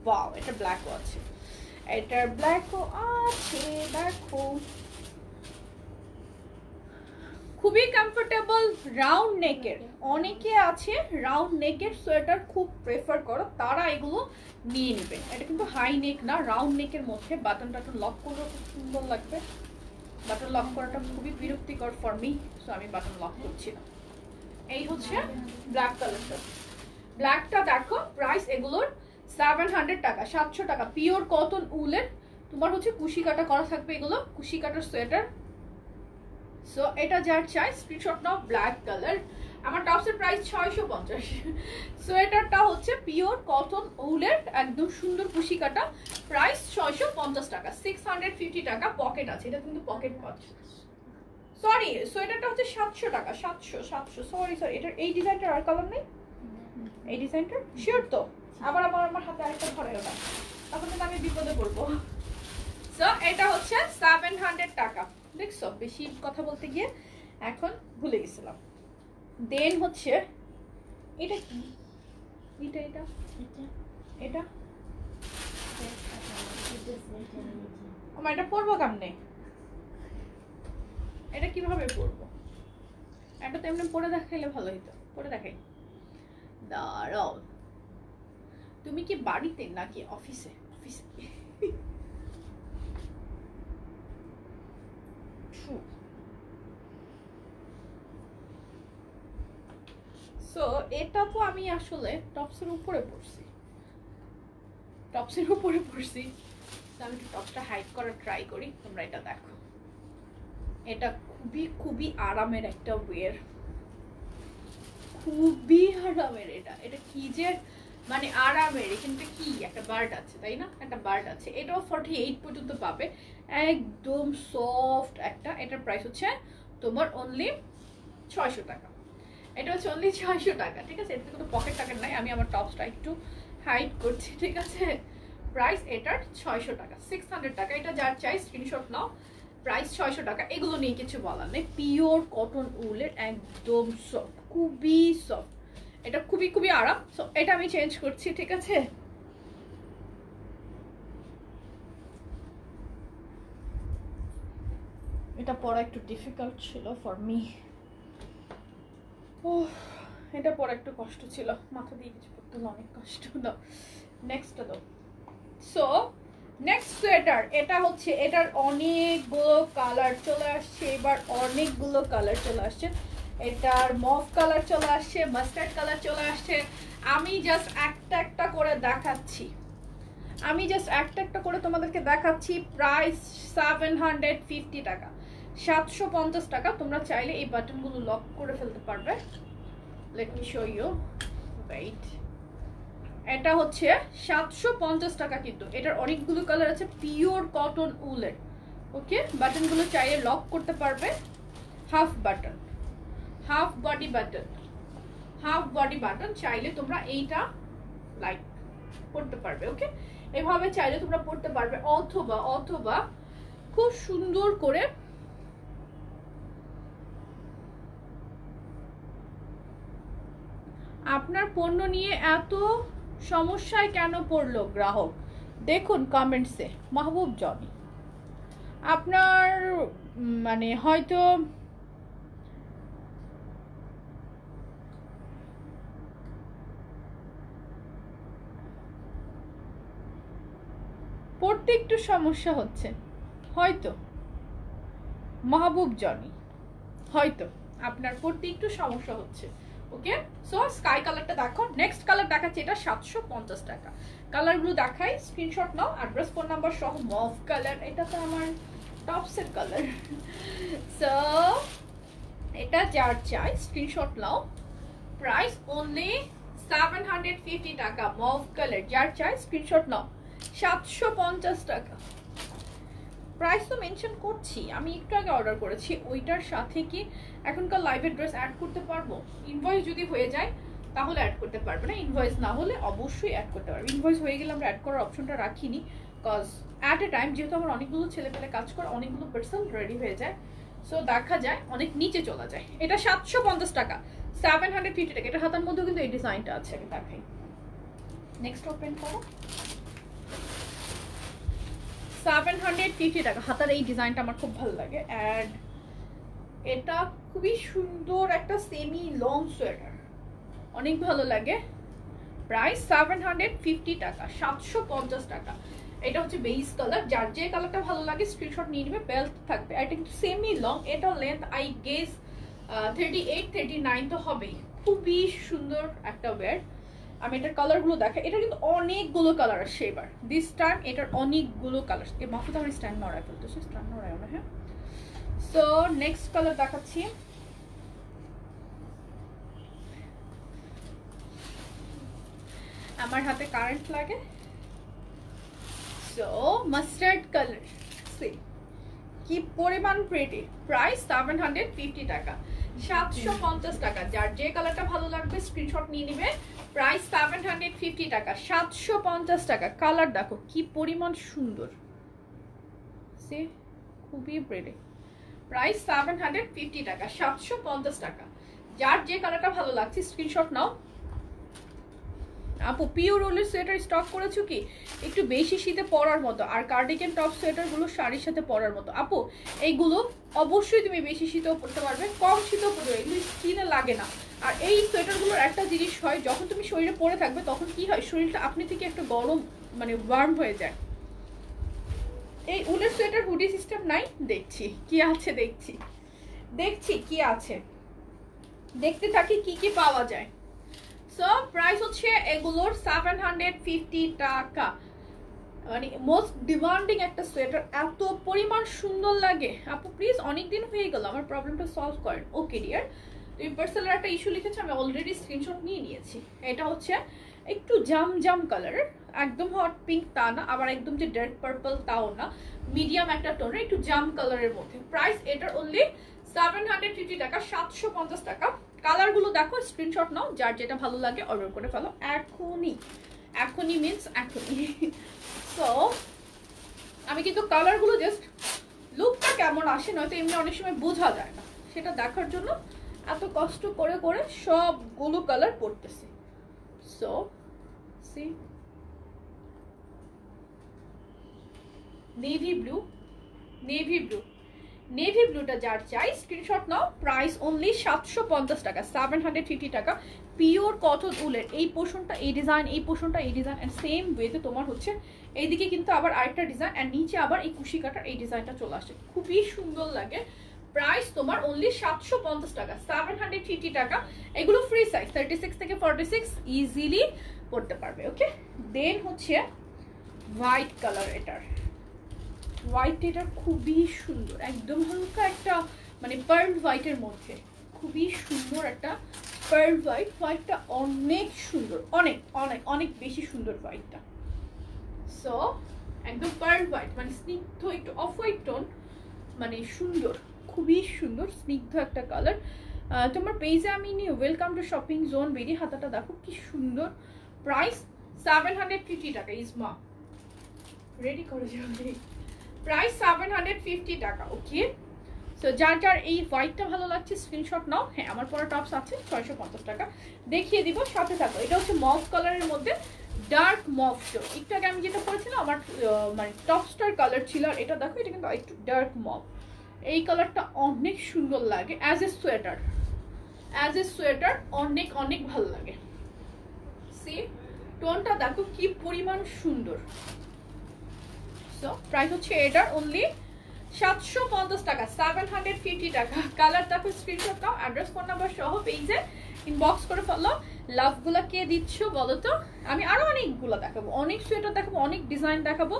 ওয়াও, এটা ব্ল্যাকও আছে, এটার ব্ল্যাকও আছে, দেখো খুবই কমফোর্টেবল, রাউন্ড নেকের। অনেকে আছে রাউন্ড নেকের সোয়েটার খুব প্রেফার করো, তারা এগুলো নিয়ে নেবে। এটা কিন্তু হাই নেক না, রাউন্ড নেকের মধ্যে বাটন টাটন লক করলেও খুব সুন্দর লাগবে। বাটন লক করাটা খুবই বিরক্তিকর ফর মি, সো আমি বাটন লক করছি না। এই হচ্ছে ব্ল্যাক কালারটা, ব্ল্যাকটা দেখো প্রাইস এগুলোর 700 টাকা, 700 টাকা, পিওর কটন উলের। তোমার হচ্ছে কুশি কাটা করা থাকবে, এগুলো কুশি কাটার সোয়েটার। সো এটা যার চাই স্ক্রিনশট নাও, ব্ল্যাক কালার। আমার টপসের প্রাইস 650। সোয়েটারটা হচ্ছে পিওর কটন উলের, একদম সুন্দর কুশি কাটা, প্রাইস 650 টাকা, 650 টাকা। পকেট আছে, এটা কিন্তু পকেট পাচ্ছ, সরি সোয়েটারটা হচ্ছে 700 টাকা, 700 সরি, এটার এই ডিজাইনটার আর কালার নেই, এই ডিজাইনটার শিওর তো? আবার আমার হাতে আরেকটা ধরে ওটা, তখন কিন্তু আমি বিপদে পড়বো। সো এটা হচ্ছে 700 টাকা। দেখছো বেশি কথা বলতে গিয়ে এখন ভুলে গেছিলাম। দেন হচ্ছে এটা কি, এটা এটা এটা আমার এটা পরবো কেমনে, এটা কিভাবে পরবো? এটা তো এমনি পরে দেখাইলে ভালো হতো, পরে দেখাই। দাঁড়াও, তুমি কি বাড়িতে নাকি অফিসে? অফিসে সো এটা তো আমি আসলে টপসের উপরে পড়ছি, টপসের উপরে পড়ছি। আমি একটু টপসটা হাইড করার ট্রাই করি, তোমরা এটা দেখো। এটা খুবই খুবই আরামের একটা ওয়্যার, খুবই আরামের। এটা কি যে মানে আরামের, এখানটা কি একটা বার্ড আছে তাই না, একটা বার্ড আছে। এটাও 48 পর্যন্ত পাবে, একদম সফট একটা। এটার প্রাইস হচ্ছে তোমার অনলি 600 টাকা। এটা হচ্ছে অনলি 600 টাকা, ঠিক আছে? এটাতে কোনো পকেট টাকা নাই, আমি আমার টপসটা একটু হাইড করছি, ঠিক আছে? প্রাইস এটার 600 টাকা, 600 টাকা। এটা যার চাই স্ক্রিনশট নাও, প্রাইস 600 টাকা। এগুলো নিয়ে কিছু বলার নেই, পিওর কটন উলের, একদম সফট, খুবই সফট। এটা খুবই খুবই আরাম। সো এটা আমি চেঞ্জ করছি, ঠিক আছে? এটা পড়া একটু ডিফিকাল্ট ছিল ফর মি, এটা পড়া একটু কষ্ট ছিল, মাথা দিয়ে কিছু পড়তে হলো, অনেক কষ্ট হলো। নেক্সট দাও। সো নেক্সট সোয়েটার, এটা হচ্ছে, এটার অনেকগুলো কালার চলে আসছে এবার, অনেকগুলো কালার চলে আসছে। এটার মভ কালার চলে আসছে, মাস্টার্ড কালার চলে আসছে। আমি জাস্ট একটা একটা করে দেখাচ্ছি, আমি জাস্ট একটা একটা করে তোমাদেরকে দেখাচ্ছি। প্রাইস 750 টাকা, 750 টাকা। তোমরা চাইলে এই বাটনগুলো লক করে ফেলতে পারবে। Let me show you, wait. এটা হচ্ছে 750 টাকা, কিন্তু এটার অনেকগুলো কালার আছে, পিওর কটন উলের। ওকে, বাটনগুলো চাইলে লক করতে পারবে। Half button, half body button, half body button চাইলে তোমরা এইটা লাইক পড়তে পারবে। ওকে, এভাবে চাইলে তোমরা পড়তে পারবে, অথবা অথবা খুব সুন্দর করে আপনার পণ্য নিয়ে এত সমস্যায় কেন পড়লো গ্রাহক, দেখুন কমেন্টসে। মাহবুব জনি, আপনার মানে হয়তো পড়তে একটু সমস্যা হচ্ছে, হয়তো মাহবুব জনি, হয়তো আপনার পড়তে একটু সমস্যা হচ্ছে। ওকে, সো স্কাই কালারটা দেখো। নেক্সট কালার দেখাচ্ছি, এটা 750 টাকা। কালারগুলো দেখাই, স্ক্রিনশট নাও, অ্যাড্রেস ফোন নাম্বার সহ। মভ কালার, এটা তো আমার টপসের কালার। সো এটা যার চাই স্ক্রিনশট নাও, প্রাইস অনলি 750 টাকা। মভ কালার যার চাই স্ক্রিনশট নাও, 750 টাকা। প্রাইস তো মেনশন করছি, আমি একটু আগে অর্ডার করেছি, ওইটার সাথে কি এখনকার লাইভের ড্রেস অ্যাড করতে পারবো? ইনভয়েস যদি হয়ে যায় তাহলে অ্যাড করতে পারবে না। ইনভয়েস না হলে অবশ্যই অ্যাড করতে পারবে। ইনভয়েস হয়ে গেলে আমরা অ্যাড করার অপশনটা রাখিনি, কজ অ্যাট এ টাইম যেহেতু আমার অনেকগুলো ছেলেপেলে কাজ করে, অনেকগুলো পার্সন রেডি হয়ে যায়, সো দেখা যায় অনেক নিচে চলে যায়। এটা 750 টাকা, 750 টাকা। এটা হাতার মধ্যেও কিন্তু এই ডিজাইনটা আছে, আমি দেখাই। নেক্সট ওপেন করো। 750 টাকা হাতার এই ডিজাইনটা আমার খুব ভালো লাগে। অ্যান্ড এটা খুবই সুন্দর একটা সেমি লং সোয়েটার, অনেক ভালো লাগে। প্রাইস 750 টাকা, 750 টাকা। এটা হচ্ছে বেস কালার, যার যে কালারটা ভালো লাগে স্ক্রিনশট নিয়ে নেবে। বেল্ট থাকবে, এটা কিন্তু সেমি লং। এটা লেন্থ আই গেস 38-39 তো হবেই। খুবই সুন্দর একটা ওয়্যার। আমি এটার কালারগুলো দেখাই। এটা কিন্তু অনেকগুলো কালার আসছে এবার, দিস টাইম এটার অনেকগুলো কালার। মাফুদ আমার স্ট্যান্ড নড়ায় ফেলতেছে, স্ট্যান্ড নড়ায় না। হ্যাঁ, সো নেক্সট কালার দেখাচ্ছি। আমার হাতে কারেন্ট লাগে। সো মাস্টার্ড কালার, সি কি পরিমাণ প্রিটি। প্রাইস 750 টাকা, 750 টাকা। যার যে কালারটা ভালো লাগবে স্ক্রিনশট নিয়ে নিবে। প্রাইস 750 টাকা, 750 টাকা। কালার দেখো কি পরিমাণ সুন্দর, সি খুবই প্রিটি। প্রাইস 750 টাকা, 750 টাকা। যার যে কালারটা ভালো লাগছে স্ক্রিনশট নাও। আপু পিওর উলের সোয়েটার স্টক করেছো কি? একটু বেশি শীতে পরার মতো, আর কার্ডিগান টপ সোয়েটারগুলো শাড়ির সাথে পরার মতো। আপু এইগুলো অবশ্যই তুমি বেশি শীতেও পরতে পারবে, কম শীতেও পরবে, এগুলো স্কিনে লাগে না। আর এই সোয়েটারগুলোর একটা জিনিস হয়, যখন তুমি শরীরে পরে থাকবে তখন কি হয়, শরীরটা আপনি থেকে একটা গরম মানে ওয়ার্ম হয়ে যায়। এই উলের সোয়েটার হুডি সিস্টেম নাই, দেখছি কি আছে, দেখছি কি আছে, দেখতে থাকি কি কি পাওয়া যায়। সো প্রাইস হচ্ছে এগুলোর 750 টাকা। মানে মোস্ট ডিমান্ডিং একটা সোয়েটার, এত পরিমাণ সুন্দর লাগে। আপু প্লিজ, অনেকদিন হয়ে গেল, আমার প্রবলেমটা সলভ করেন। ওকে ডিয়ার, তুমি পার্সেলের একটা ইস্যু লিখেছো, আমি অলরেডি স্ক্রিনশট নিয়ে নিয়েছি। এটা হচ্ছে একটু জাম কালারের, একদম হট পিঙ্ক তা না, আবার একদম যে ডার্ক পার্পল তাও না, মিডিয়াম একটা টোনের, একটু জাম কালারের মধ্যে। প্রাইস এটার অনলি 750 টাকা, 750 টাকা। কালারগুলো দেখো, স্ক্রিনশট নাও, যার যেটা ভালো লাগে অর্ডার করে ফেলো এখনই মিন্স এখনই। সো আমি কিন্তু কালারগুলো জাস্ট লুকটা কেমন আসে, নয়তো এমনি অনেক সময় বোঝা যায় না, সেটা দেখার জন্য এত কষ্ট করে করে সবগুলো কালার পড়তেছি। সো সি নেভি ব্লুটা যার চাই স্ক্রিনশট নাও। প্রাইস অনলি 750 টাকা, 750 টাকা। পিওর কটন উলের এই পোর্শনটা এই ডিজাইন, এই পোর্শনটা এই ডিজাইন, এন্ড সেম ওয়েতে তোমার হচ্ছে এইদিকে কিন্তু আবার আরেকটা ডিজাইন, এন্ড নিচে আবার এই কুশি কাটার এই ডিজাইনটা চলে আসছে, খুবই সুন্দর লাগে। প্রাইস তোমার অনলি 750 টাকা, 750 টাকা। এগুলো ফ্রি সাইজ 36 থেকে 46 ইজিলি পড়তে পারবে। ওকে, দেন হচ্ছে হোয়াইট কালার। এটা খুবই সুন্দর, একদম হালকা একটা মানে পার্ল হোয়াইটের মধ্যে, খুবই সুন্দর একটা পার্ল হোয়াইটটা অনেক সুন্দর, অনেক অনেক অনেক বেশি সুন্দর হোয়াইটটা। সো একদম পার্ল হোয়াইট মানে স্নিগ্ধ একটু অফ হোয়াইট টোন, মানে সুন্দর, খুবই সুন্দর স্নিগ্ধ একটা কালার। তোমার পেজে আমি নিয়ে ওয়েলকাম টু শপিং জোন বেরিয়ে, হাতাটা দেখো কি সুন্দর। প্রাইস 750 টাকা। ইসমা রেডি করে যাবে। প্রাইস 750 টাকা। ওকে, সো যার যার এই হোয়াইটটা ভালো লাগছে স্ক্রিনশট নাও। হ্যাঁ, আমার পরা টপস আছে 650 টাকা, দেখিয়ে দিব, সাথে থাকো। এটা হচ্ছে মভ কালারের মধ্যে ডার্ক মভ টোন। একটু আগে আমি যেটা পরেছিলাম আমার মানে টপসটার কালার ছিল, আর এটা দেখো এটা কিন্তু একটু ডার্ক মভ। এই কালারটা অনেক সুন্দর লাগে অ্যাজ এ সোয়েটার, অনেক অনেক ভালো লাগে। সি টোনটা দেখো কি পরিমাণ সুন্দর। সো প্রাইস হচ্ছে এটার অনলি 750 টাকা, 750 টাকা। কালার দেখো, স্ক্রিনশট নাও, অ্যাড্রেস ফোন নাম্বার সহ পেজে ইনবক্স করে ফেলো। লাভগুলা কে দিচ্ছ বলো তো? আমি আরো অনেকগুলো দেখাবো, অনেক সোয়েটার দেখাবো, অনেক ডিজাইন দেখাবো,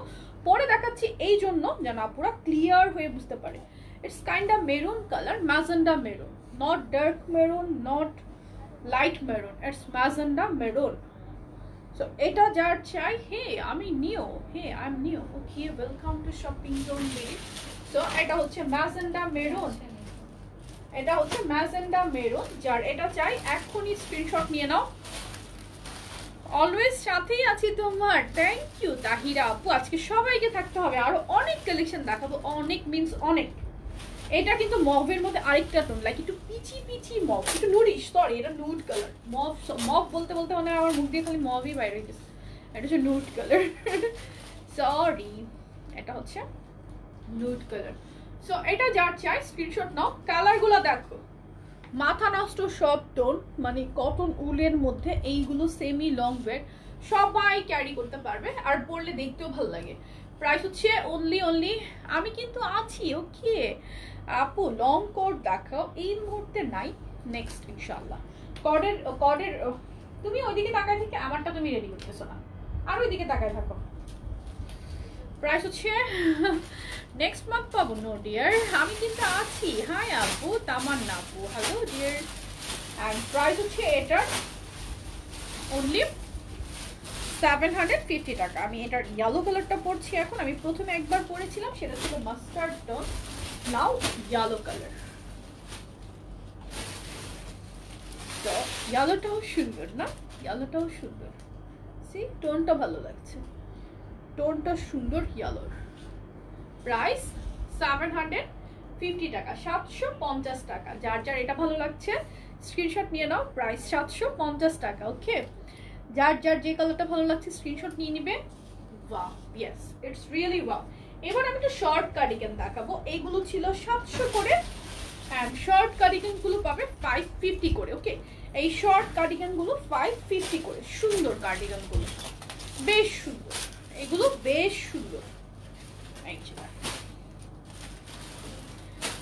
পরে দেখাচ্ছি এই জন্য যেন আপুরা ক্লিয়ার হয়ে বুঝতে পারে। It's kind of maroon colour, magenta maroon, not dark maroon, not light maroon, it's magenta maroon. So এটা যার চাই, হে আমি নিও, হে I am Neo. Okay, welcome to shopping zone Berry. So এটা হচ্ছে ম্যাজেন্ডা মেরুন, এটা হচ্ছে ম্যাজেন্ডা মেরুন, যার এটা চাই এখনই স্ক্রিনশট নিয়ে নাও। অলওয়েজ সাথেই আছি তোমার, থ্যাংক ইউ তাহিরা আপু। আজকে সবাইকে থাকতে হবে, আরো অনেক কালেকশন দেখাবো, অনেক মিন্স অনেক। এটা কিন্তু মভের মধ্যে আরেকটা টোন, লাইক একটু পিচি পিচি মভ, একটু নুডিশ, সরি এটা নুড কালার। মভ মভ বলতে বলতে মানে আমার মুখ দিয়ে খালি মভই বাইরে হইতেছে। এটা হচ্ছে নুড কালার, সরি এটা হচ্ছে নুড কালার। সো এটা যার চাই স্ক্রিনশট নাও। কালারগুলো দেখো, মাথা নষ্ট সব টোন, মানে কটন উলের মধ্যে এইগুলো সেমি লং ওয়ের, সবাই ক্যারি করতে পারবে আর পরলে দেখতেও ভালো লাগে। প্রাইস হচ্ছে অনলি আমি কিন্তু আছি ওকে আপু। লং কোট দেখাও, এই মুহূর্তে নাই, নেক্সট ইনশাল্লাহ। কর্ডের তুমি ওইদিকে তাকায় থেকে আমারটা তুমি রেডি করতেছো না, আর ওইদিকে তাকায় থাকো। প্রাইস হচ্ছে নেক্সট মান্থ পাবো। নো ডিয়ার, আমি কিন্তু আছি। হাই আপু, তামান্না আপু, হ্যালো ডিয়ার। অ্যান্ড প্রাইস হচ্ছে এটার অনলি 750 টাকা। আমি এটার ইয়েলো কালারটা পরছি এখন, আমি প্রথমে একবার পরেছিলাম, সেটা ছিল মাস্টার্ড টোন, নাও ইয়েলো কালার। তো ইয়েলোটাও সুন্দর না, ইয়েলোটাও সুন্দর, সি টোনটা ভালো লাগছে, টোনটা সুন্দর ইয়েলোর। প্রাইস 750 টাকা, 750 টাকা। যার যার এটা ভালো লাগছে স্ক্রিনশট নিয়ে নাও। প্রাইস 750 টাকা, ওকে। যার যার যে কালারটা ভালো লাগছে স্ক্রিনশট নিয়ে নিবে। Wow, yes it's really wow. এবার আমি একটু শর্ট কার্ডিগান দেখাবো। এইগুলো ছিল 700 করে, অ্যান্ড শর্ট কার্ডিগান গুলো পাবে 550 করে, ওকে। এই শর্ট কার্ডিগান গুলো 550 করে, সুন্দর কার্ডিগান গুলো, বেশ সুন্দর, এগুলো বেশ সুন্দর।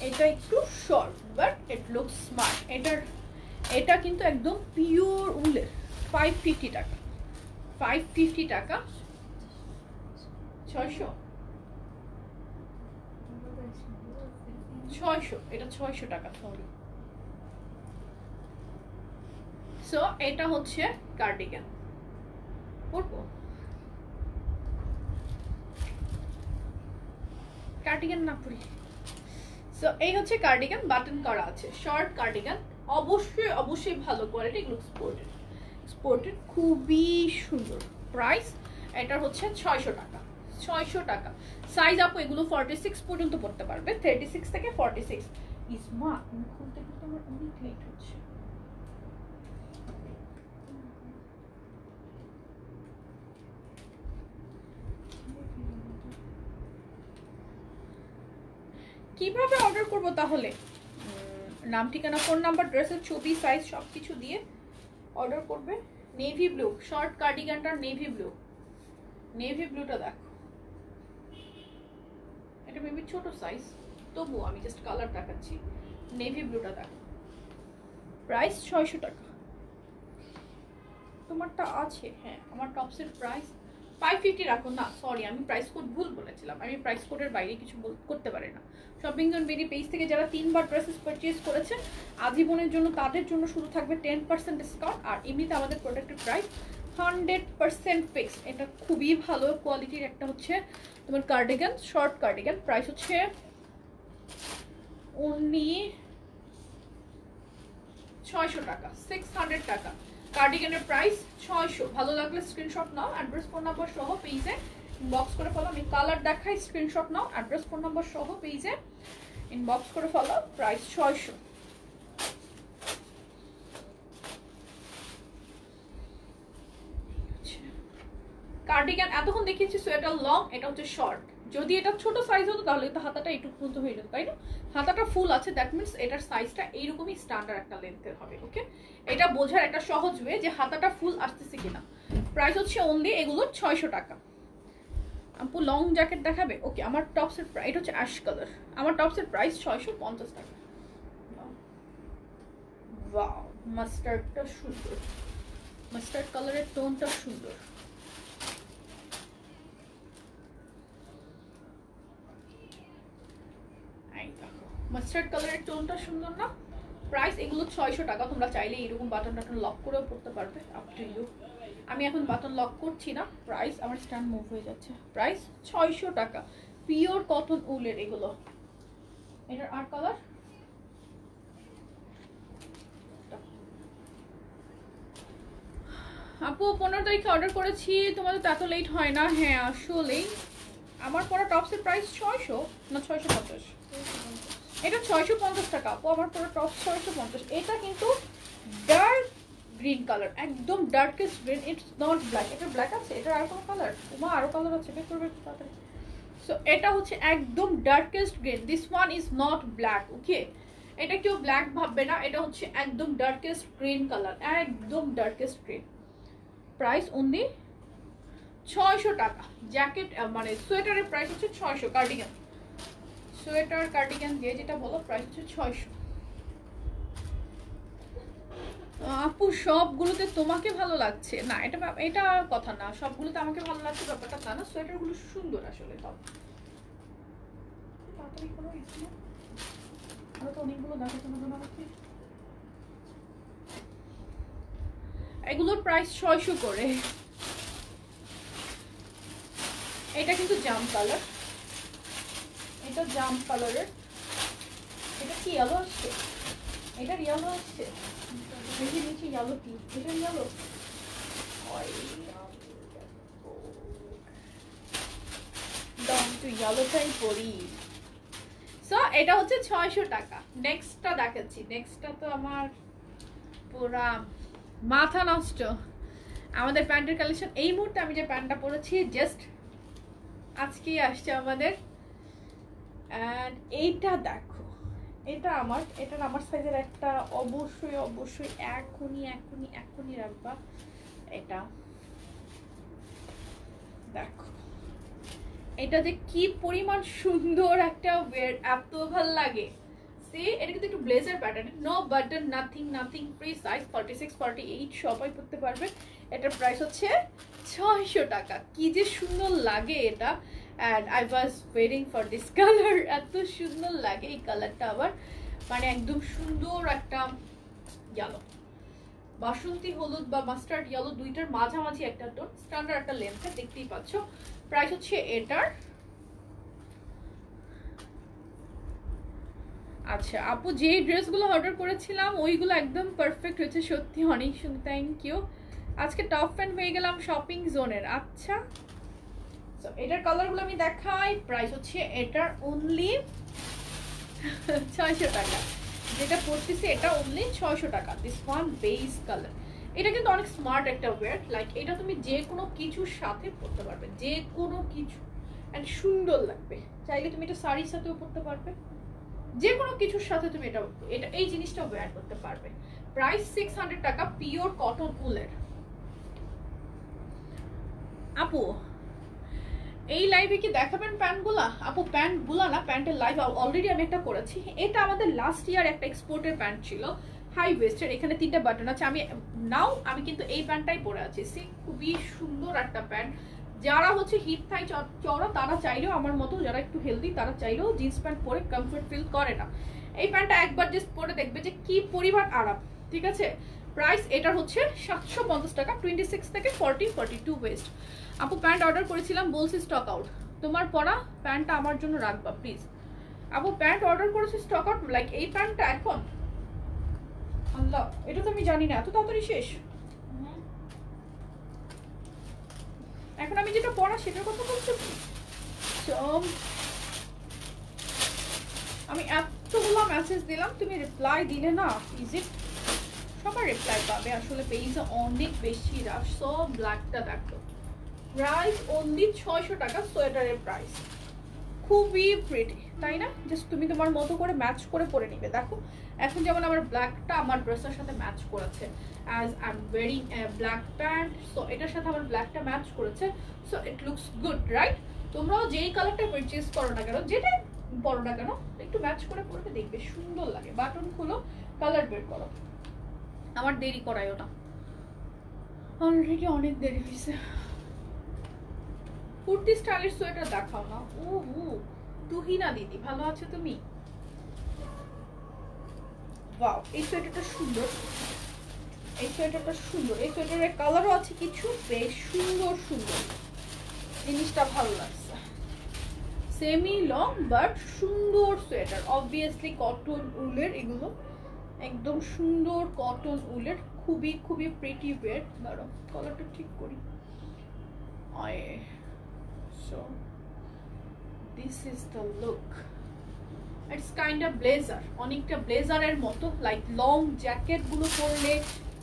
এটা একটু short but it looks smart. এটা কিন্তু একদম পিওর উলের, 550 টাকা, 550 টাকা। 600 এটা 600 টাকা, সরি। সো এটা হচ্ছে কার্ডিগান, পরবো কার্ডিগান না পরি। সো এই হচ্ছে কার্ডিগান, বাটন করা আছে, শর্ট কার্ডিগান, অবশ্যই ভালো কোয়ালিটি, এগুলো স্পোর্টেড, খুবই সুন্দর। প্রাইস এটার হচ্ছে 600 টাকা, 600 টাকা। সাইজ আপু এগুলো 46 পর্যন্ত পড়তে পারবে, 36 থেকে 46। ইসমা খুলতে খুলতে আমার অনেক লেট হচ্ছে। কিভাবে অর্ডার করব তাহলে? নাম, ঠিকানা, ফোন নাম্বার, ড্রেসের ছবি, সাইজ সবকিছু দিয়ে অর্ডার করবে। নেভি ব্লু শর্ট কার্ডিগানটা, নেভি ব্লুটা দেখো, এটা মেবি ছোট সাইজ, তবু আমি জাস্ট কালার দেখাচ্ছি। নেভি ব্লুটা দেখো, প্রাইস 600 টাকা। তোমারটা আছে? হ্যাঁ, আমার টপসের প্রাইস 550 রাখো না, সরি আমি প্রাইস কোড ভুল বলেছিলাম, আমি প্রাইস কোডের বাইরে কিছু করতে পারি না। শপিং জোন বেরি পেজ থেকে যারা 3বার ড্রেসেস পারচেজ করেছে আজীবনের জন্য, তাদের জন্য শুধু থাকবে 10% ডিসকাউন্ট। আর এমনিতে আমাদের প্রোডাক্টের প্রাইস 100% ফিক্স। এটা খুবই ভালো কোয়ালিটির একটা হচ্ছে তোমার কার্ডিগান, শর্ট কার্ডিগান। প্রাইস হচ্ছে অনলি 600 টাকা, 600 টাকা। কার্ডিগানের প্রাইস 600। ভালো লাগলে স্ক্রিনশট নাও, অ্যাড্রেস ফোন নাম্বার সহ পেজে ইনবক্স করে ফলো। আমি কালার দেখাই, স্ক্রিনশট নাও, অ্যাড্রেস ফোন নাম্বার সহ পেজে ইনবক্স করে ফলো। প্রাইস 600। কার্ডিগান এতক্ষণ দেখিয়েছি সোয়েটার লং, এটা হচ্ছে শর্ট। যদি এটা ছোট সাইজ হতো তাহলে তো হাতাটা একটু পর্যন্ত হয়ে যেত, তাই না? হাতাটা ফুল আছে, দ্যাট মিনস এটার সাইজটা এইরকমই স্ট্যান্ডার্ড একটা লেন্থের হবে, ওকে। এটা বোঝার একটা সহজ ওয়ে যে হাতাটা ফুল আসতেছে কিনা। প্রাইস হচ্ছে অনলি এগুলোর 600 টাকা। আপু লং জ্যাকেট দেখাবে? ওকে, আমার টপসের প্রাইস, এটা হচ্ছে অ্যাশ কালার, আমার টপসের প্রাইস 650 টাকা। ওয়াও, মাস্টার্ডটা সুন্দর, মাস্টার্ড কালারের টোনটা সুন্দর। মাস্টার্ড কালারের টোনটা সুন্দর না? প্রাইস এগুলো 600 টাকা। তোমরা চাইলে এরকম বাটন টাটন লক করেও পড়তে পারবে, আপ টু ইউ। আমি এখন বাটন লক করছি না। প্রাইস, আমার স্ট্যান্ড মুভ হয়ে যাচ্ছে। প্রাইস 600 টাকা, পিওর কটন উলের এগুলো। এটার আর কালার আপু 15 তারিখে অর্ডার করেছি, তোমাদের তো এত লেট হয় না? হ্যাঁ আসলেই আমার পরা টপসের প্রাইস 600 না 650, এটা 650 টাকা আপু। আমার পরা টপস 650। এটা কিন্তু ডার্ক গ্রিন কালার, একদম darkest green, it's not black. এটা ব্ল্যাক আছে, এটা আর কোনো কালার? ওমা আরো কালার আছে, বের করবে তাড়াতাড়ি। সো এটা হচ্ছে একদম darkest green, this one is not black, okay? এটা কেউ ব্ল্যাক ভাববে না, এটা হচ্ছে একদম ডার্কেস্ট গ্রিন কালার, একদম darkest green. Price only 600 taka. Jacket মানে সোয়েটারের প্রাইস হচ্ছে 600। কার্ডিগান, সোয়েটার কার্ডিগান দিয়ে যেটা বলো, প্রাইস হচ্ছে 600। আপু সবগুলোতে তোমাকে ভালো লাগছে না, এটা এটা কথা না, সবগুলোতে আমাকে ভালো লাগছে ব্যাপারটা তা না। সোয়েটারগুলো সুন্দর আসলে সব। তাড়াতাড়ি করো, আরো তো অনেকগুলো দেখাতে হবে না আমাকে। এগুলোর প্রাইস 600 করে। এটা কিন্তু জাম কালার, এটা জাম কালারের। এটা কি ইয়েলো আসছে? এটা ইয়েলো আসছে, দেখি নিচে ইয়েলো কি, এটা ইয়েলো। ইয়েলোটাই পরি। সো এটা হচ্ছে 600 টাকা। নেক্সটটা দেখাচ্ছি। নেক্সটটা তো আমার পুরা মাথা নষ্ট। আমাদের প্যান্টের কালেকশন এই মুহূর্তে আমি যে প্যান্টটা পরেছি জাস্ট আজকেই আসছে আমাদের। এন্ড এইটা দেখো, এটা এটার আমার সাইজের একটা, অবশ্যই অবশ্যই এখনই রাখবা। এটা দেখো, এটা যে কি পরিমাণ সুন্দর একটা ওয়্যার, এত ভাল লাগে। সি এটা কিন্তু একটু blazer pattern, no button, nothing, free size 46 48 সবাই পরতে পারবে। এটার প্রাইস হচ্ছে 600 টাকা। কি যে সুন্দর লাগে এটা, and I was waiting for this colour. এত সুন্দর লাগে এই কালারটা, আবার মানে একদম সুন্দর একটা ইয়েলো, বাসন্তী হলুদ বা মাস্টার্ড ইয়েলো, দুইটার মাঝামাঝি একটা টোন, স্ট্যান্ডার্ড একটা লেন্থে, দেখতেই পাচ্ছ। প্রাইস হচ্ছে এটার, আচ্ছা আপু যেই ড্রেসগুলো অর্ডার করেছিলাম ওইগুলো একদম পারফেক্ট হয়েছে, সত্যি অনেক সুন্দর, থ্যাংক ইউ। আজকে টপ ফ্যান হয়ে গেলাম শপিং জোনের। আচ্ছা তো এটার কালারগুলো আমি দেখাই। প্রাইস হচ্ছে এটার অনলি 600 টাকা। যেটা পড়তেছে এটা অনলি 600 টাকা। This one base colour. এটা কিন্তু অনেক স্মার্ট একটা ওয়্যার, লাইক এটা তুমি যে কোনো কিছুর সাথে পরতে পারবে, যে কোনো কিছু, এন্ড সুন্দর লাগবে। চাইলে তুমি এটা শাড়ির সাথেও পরতে পারবে, যে কোনো কিছুর সাথে তুমি এটা এই জিনিসটা ওয়্যার করতে পারবে। প্রাইস 600 টাকা, পিওর কটন উলের। আপু এই লাইভে কি দেখাবেন প্যান্টগুলা? আপু প্যান্টগুলা না, প্যান্টের লাইভ অলরেডি আমি একটা করেছি। এটা আমাদের লাস্ট ইয়ার একটা এক্সপোর্টের প্যান্ট ছিল, হাই ওয়েস্টের, এখানে 3টা বাটন আছে। আমি কিন্তু এই প্যান্টটাই পরে আছি। সি খুবই সুন্দর একটা প্যান্ট। যারা হচ্ছে হিপ থাই চওড়া তারা চাইলেও, আমার মতো যারা একটু হেলদি তারা চাইলেও জিন্স প্যান্ট পরে কমফর্ট ফিল করে না, এই প্যান্টটা একবার জাস্ট পরে দেখবে যে কি পরিমাণ আরাম। ঠিক আছে, প্রাইস এটার হচ্ছে 750 টাকা, 26 থেকে 42 ওয়েস্ট। আপু প্যান্ট অর্ডার করেছিলাম, বলছি স্টক আউট। তোমার পরা প্যান্টটা আমার জন্য রাখবা প্লিজ। আপু প্যান্ট অর্ডার করেছি, স্টক আউট, লাইক এই প্যান্টটা এখন, আল্লাহ এটা তো আমি জানি না এত তাড়াতাড়ি শেষ। এখন আমি যেটা পড়া সেটার কথা বলছি। আমি এতগুলো মেসেজ দিলাম, তুমি রিপ্লাই দিলে না। Is it? সবার রিপ্লাই পাবে আসলে, পেজে অনেক বেশি রাশ। সো ব্ল্যাকটা দেখো, প্রাইস অনলি 600 টাকা। সোয়েটারের প্রাইস খুবই প্রিটি, তাই না? জাস্ট তুমি তোমার মতো করে ম্যাচ করে পরে নিবে। দেখো এখন যেমন আমার ব্ল্যাকটা আমার ড্রেসের সাথে ম্যাচ করেছে, as I am wiring black pant, so এটার সাথে আমার ব্ল্যাকটা ম্যাচ করেছে, so it looks good, right? তোমরাও যেই কালারটা পারচেজ করো না কেন, যেটা পরো না কেন, একটু ম্যাচ করে পরবে, দেখবে সুন্দর লাগে। বাটন খুলো, কালার বের করো, আমার দেরি করাইও না, অলরেডি অনেক দেরি হয়েছে। কুর্তি স্টাইলের সোয়েটার দেখাও না। তুহিনা দিদি ভালো আছো তুমি? ওয়াও এই সোয়েটারটা সুন্দর, এই সোয়েটারটা সুন্দর, এই সোয়েটারের কালারও আছে কিছু, বেশ সুন্দর সুন্দর, জিনিসটা ভালো লাগছে। সেমি লং বাট সুন্দর সোয়েটার, অবভিয়াসলি কটন উলের, এগুলো একদম সুন্দর কটন উলের, খুবই খুবই প্রিটি ওয়্যার। দাঁড়াও কালারটা ঠিক করি। So this is the look. It's kind of blazer, অনেকটা ব্লেজারের মতো, লাইক লং জ্যাকেট গুলো পরলে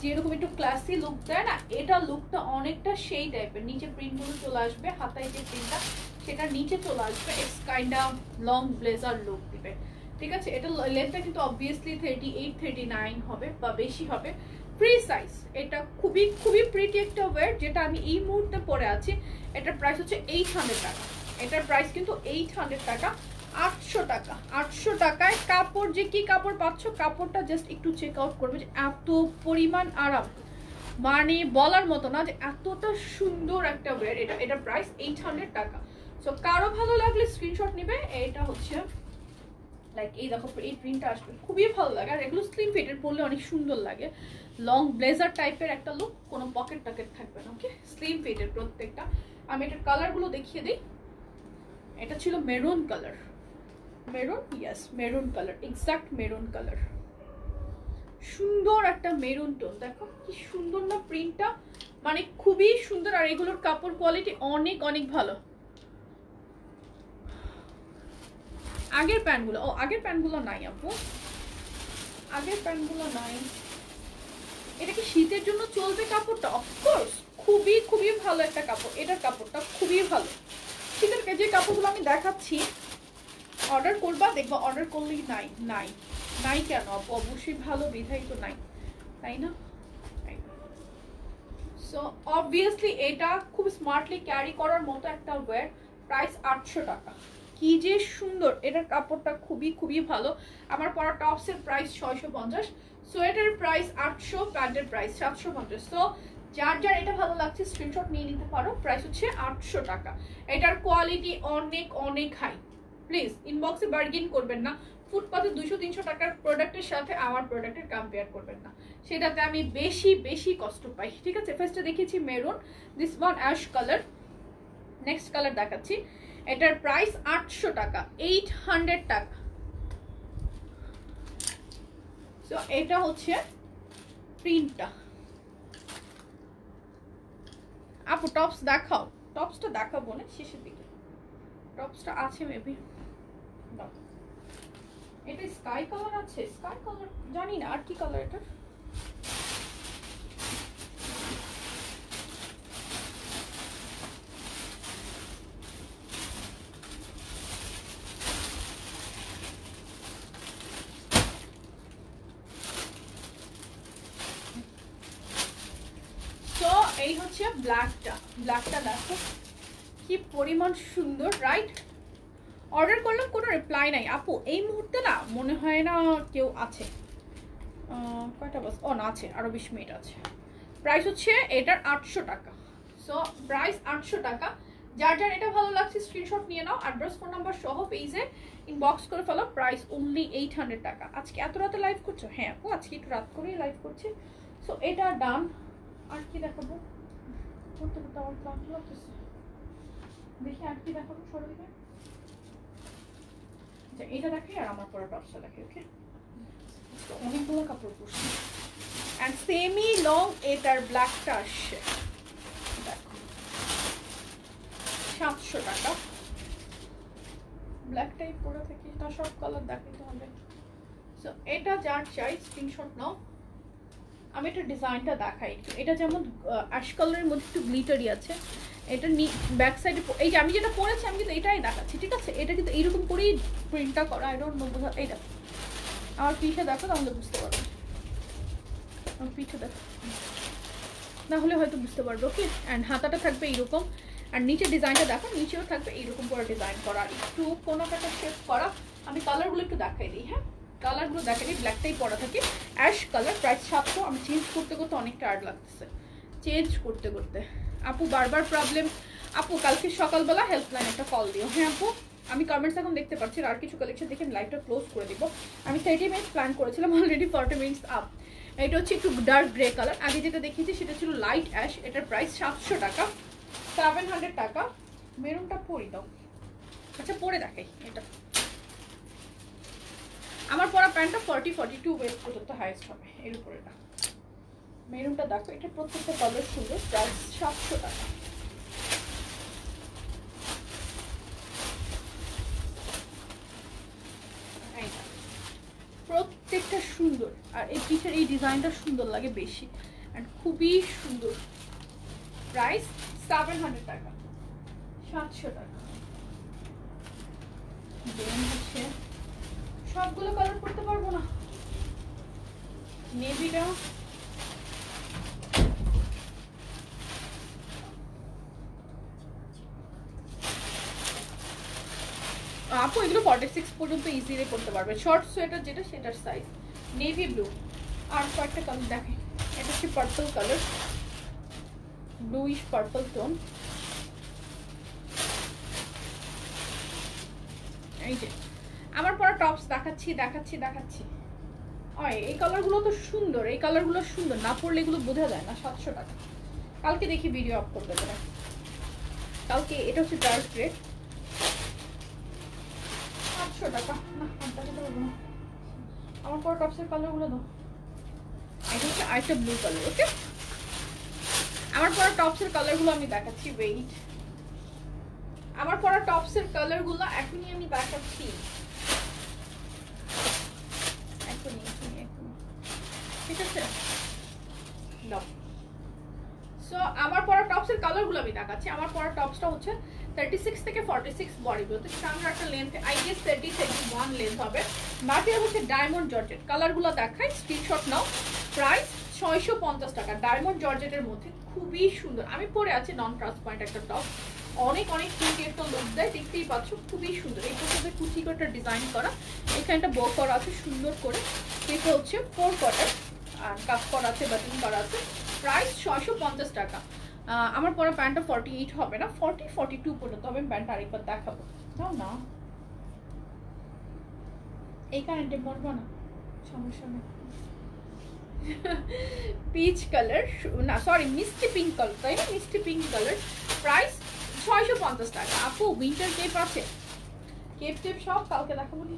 যেরকম একটু ক্লাসি লুক দেয় না, এটা লুকটা অনেকটা সেই টাইপের। নিচে প্রিন্টগুলো চলে আসবে, হাতায় যে প্রিন্টটা সেটা নিচে চলে আসবে। It's kind of long blazer look দিবে, ঠিক আছে। এটা লেন্থটা কিন্তু অবভিয়াসলি 38 39 হবে বা বেশি হবে, ফ্রি সাইজ। এটা খুবই খুবই প্রিটি একটা ওয়্যার, যেটা আমি এই মুহূর্তে পরে আছি। এটার প্রাইস হচ্ছে 800 টাকা। এটার প্রাইস কিন্তু 800 টাকা। 800 টাকা, 800 টাকায় কাপড়, যে কি কাপড় পাচ্ছ, কাপড়টা জাস্ট একটু চেক আউট করবে যে এত পরিমাণ আরাম, মানে বলার মতো না যে এতটা সুন্দর একটা ওয়্যার। এটার প্রাইস 800 টাকা। সো কারো ভালো লাগলে স্ক্রিনশট নেবে। এটা হচ্ছে লাইক এই দেখো, এই প্রিন্টটা আসবে, খুবই ভালো লাগে। আর এগুলো স্লিম ফিটের পরলে অনেক সুন্দর লাগে। লং ব্লেজার টাইপের একটা লুক, কোনো পকেট টকেট থাকবে না, ওকে। স্লিম ফিটের প্রত্যেকটা। আমি এটার কালারগুলো দেখিয়ে দিই। এটা ছিল maroon colour, maroon, yes maroon colour, exact maroon colour. সুন্দর একটা মেরুন টোন, দেখো কি সুন্দর না প্রিন্টটা, মানে খুবই সুন্দর। আর এগুলোর কাপড় কোয়ালিটি অনেক অনেক ভালো। আগের প্যান্টগুলো, আগের প্যান্টগুলো নাই আপু, আগের প্যান্টগুলো নাই। এটা কি শীতের জন্য চলবে কাপড়টা? অফকোর্স, খুবই খুবই ভালো একটা কাপড়। এটার কাপড়টা খুবই ভালো। শীতের যে কাপড়গুলো আমি দেখাচ্ছি, অর্ডার করবা, দেখবা অর্ডার করলেই নাই নাই নাই। কেন আপু? অবশ্যই ভালো বিধাই তো নাই, তাই না? সো অবভিয়াসলি এটা খুব স্মার্টলি ক্যারি করার মতো একটা ওয়্যার। প্রাইস 800 টাকা। কি যে সুন্দর, এটার কাপড়টা খুবই খুবই ভালো। আমার পরা টপসের প্রাইস 650, সোয়েটারের প্রাইস 800, প্যান্টের প্রাইস 750। সো যার যার এটা ভালো লাগছে স্ক্রিনশট নিয়ে নিতে পারো। প্রাইস হচ্ছে 800 টাকা। এটার কোয়ালিটি অনেক অনেক হাই। প্লিজ ইনবক্সে বার্গেন করবেন না। ফুটপাথে 200-300 টাকার প্রোডাক্টের সাথে আমার প্রোডাক্টের কম্পেয়ার করবেন না, সেটাতে আমি বেশি বেশি কষ্ট পাই, ঠিক আছে। ফার্স্টে দেখিয়েছি maroon, this one ash colour. Next colour দেখাচ্ছি। এটার প্রাইস 800 টাকা, 800 টাকা। সো এটা হচ্ছে প্রিন্টটা। আপু টপস দেখাও, টপসটা দেখাবো না শেষের দিকে, টপসটা আছে মেবি। এটা স্কাই কালার আছে, স্কাই কালার জানি না আর কি কালার এটা। তো এই হচ্ছে ব্ল্যাকটা, ব্ল্যাকটা দেখো কি পরিমাণ সুন্দর, রাইট? অর্ডার করলাম, কোনো রিপ্লাই নাই আপু এই মুহূর্তে, না মনে হয় না কেউ আছে। কয়টা বাস, ও না আছে, আরো 20 মিনিট আছে। প্রাইস হচ্ছে এটার 800 টাকা। সো প্রাইস 800 টাকা। যার যার এটা ভালো লাগছে স্ক্রিনশট নিয়ে নাও, অ্যাড্রেস ফোন নাম্বার সহ পেজে ইনবক্স করে ফেলো। প্রাইস অনলি 800 টাকা। আজকে এত রাতে লাইভ করছো? হ্যাঁ আপু আজকে একটু রাত করেই লাইভ করছি। সো এটা ডান। আর কি দেখাবো? করতে করতে আমার ক্লান্ত লাগতেছে, দেখি আর কি দেখাবো। সরো দিকে, এটা দেখে আর আমার পরে টপসটা দেখে, ওকে। অনেকগুলো কাপড় পরছি অ্যান্ড সেমি লং। এটার ব্ল্যাকটা আসছে, দেখো 700 টাকা। ব্ল্যাকটাই পরে থাকি না, সব কালার দেখাতে হবে। সো এটা যার চাই স্ক্রিনশট নাও। আমি এটা ডিজাইনটা দেখাই একটু। এটা যেমন অ্যাশ কালারের মধ্যে একটু গ্লিটারি আছে। এটা ব্যাক সাইডে, এই যে আমি যেটা পরেছি আমি কিন্তু এটাই দেখাচ্ছি, ঠিক আছে। এটা কিন্তু এইরকম করেই প্রিন্টটা করা। আই ডোন্ট নো বোঝা, এই দেখো আমার পিঠে দেখো তাহলে বুঝতে পারবে। আমার পিঠে দেখো, না হলে হয়তো বুঝতে পারবে, ওকে। অ্যান্ড হাতাটা থাকবে এইরকম, আর নিচে ডিজাইনটা দেখো, নিচেও থাকবে এইরকম করে ডিজাইন করা, আর একটু কোনো একটা শেপ করা। আমি কালারগুলো একটু দেখাই দিই, হ্যাঁ কালারগুলো দেখাই দিই। ব্ল্যাকটাই পরা থাকে, অ্যাশ কালার, প্রাইস 700। আমি চেঞ্জ করতে করতে অনেকটা টায়ার্ড লাগতেছে চেঞ্জ করতে করতে। আপু বারবার প্রবলেম, আপু কালকে সকালবেলা হেল্পলাইন একটা কল দিও। হ্যাঁ আপু, আমি কমেন্টস এখন দেখতে পাচ্ছি। আর কিছু কালেকশন দেখে আমি লাইভটা ক্লোজ করে দিব। আমি 30 মিনিটস প্ল্যান করেছিলাম, অলরেডি 40 মিনিটস আপ। এটা হচ্ছে একটু ডার্ক গ্রে কালার। আগে যেটা দেখিয়েছি সেটা ছিল লাইট অ্যাশ। এটার প্রাইস 700 টাকা, 700 টাকা। মেরুনটা পরি দাও, আচ্ছা পরে দেখাই। এটা আমার পরা প্যান্টটা 40-42 ওয়েস্ট পর্যন্ত হাইস্ট হবে, এর উপরে এটা মেরুনটা দেখো, এটা প্রত্যেকটা কালার সুন্দর, প্রাইস 700 টাকা। প্রত্যেকটা সুন্দর, আর এই পিঠের এই ডিজাইনটা সুন্দর লাগে বেশি, অ্যান্ড খুবই সুন্দর। প্রাইস 700 টাকা, 700 টাকা। দেন হচ্ছে সবগুলো কালার করতে পারবো না, নেভিটা আপু এগুলো 46 পর্যন্ত ইজিলি করতে পারবে। শর্ট সোয়েটার যেটা সেটার সাইজ নেভি ব্লু। আর কয়েকটা কালার দেখে, এটা হচ্ছে purple colour, bluish purple tone. এই যে আমার পরা টপস দেখাচ্ছি দেখাচ্ছি দেখাচ্ছি। এই কালারগুলো তো সুন্দর, এই কালারগুলো সুন্দর, না পরলে এগুলো বোঝা যায় না। 700 টাকা। কালকে দেখি ভিডিও আপ করতে দেবে কালকে। এটা হচ্ছে ডার্ক গ্রে, 700 টাকা। না আমার পরা টপসের কালারগুলো দাও। এটা হচ্ছে আরেকটা ব্লু কালার। ওকে, আমার পরা টপসের কালারগুলো আমি দেখাচ্ছি। ওয়েট, আমার পরা টপসের কালারগুলো এখনই আমি দেখাচ্ছি। ঠিক আছে, দাও। সো আমার পরা টপসের কালারগুলো আমি দেখাচ্ছি। আমার পরা টপসটা হচ্ছে 36 থেকে 46 বডি গ্রোথ, সামনে একটা লেন্থ আই গেস 30 31 লেন্থ হবে। বাকিটা হচ্ছে ডায়মন্ড জর্জেট। কালারগুলো দেখাই, স্ক্রিনশট নাও। প্রাইস 650 টাকা, ডায়মন্ড জর্জেটের মধ্যে খুবই সুন্দর। আমি পরে আছি নন ট্রান্সপারেন্ট একটা টপ, অনেক অনেক কিউট একটা লুক দেয়, দেখতেই পাচ্ছ খুবই সুন্দর। এই সাথে কুচি করে ডিজাইন করা, এখানটা বো করা আছে সুন্দর করে। এটা হচ্ছে 4 কোয়ার্টার আর কাপ করা আছে, বাটন করা আছে। প্রাইস 650 টাকা। আমার পরা প্যান্টটা 48 হবে না, 42 পর্যন্ত হবে। আমি প্যান্টটা আরেকবার দেখাবো, দাও না। এই কারেন্টে পরবো না, সমস্যা নেই। পিচ কালার, না সরি মিষ্টি পিঙ্ক কালার, তাই না? মিষ্টি পিঙ্ক কালার। প্রাইস 650 টাকা। আপু উইন্টার কেপ আছে, কেপ টেপ সব কালকে দেখাবো নি।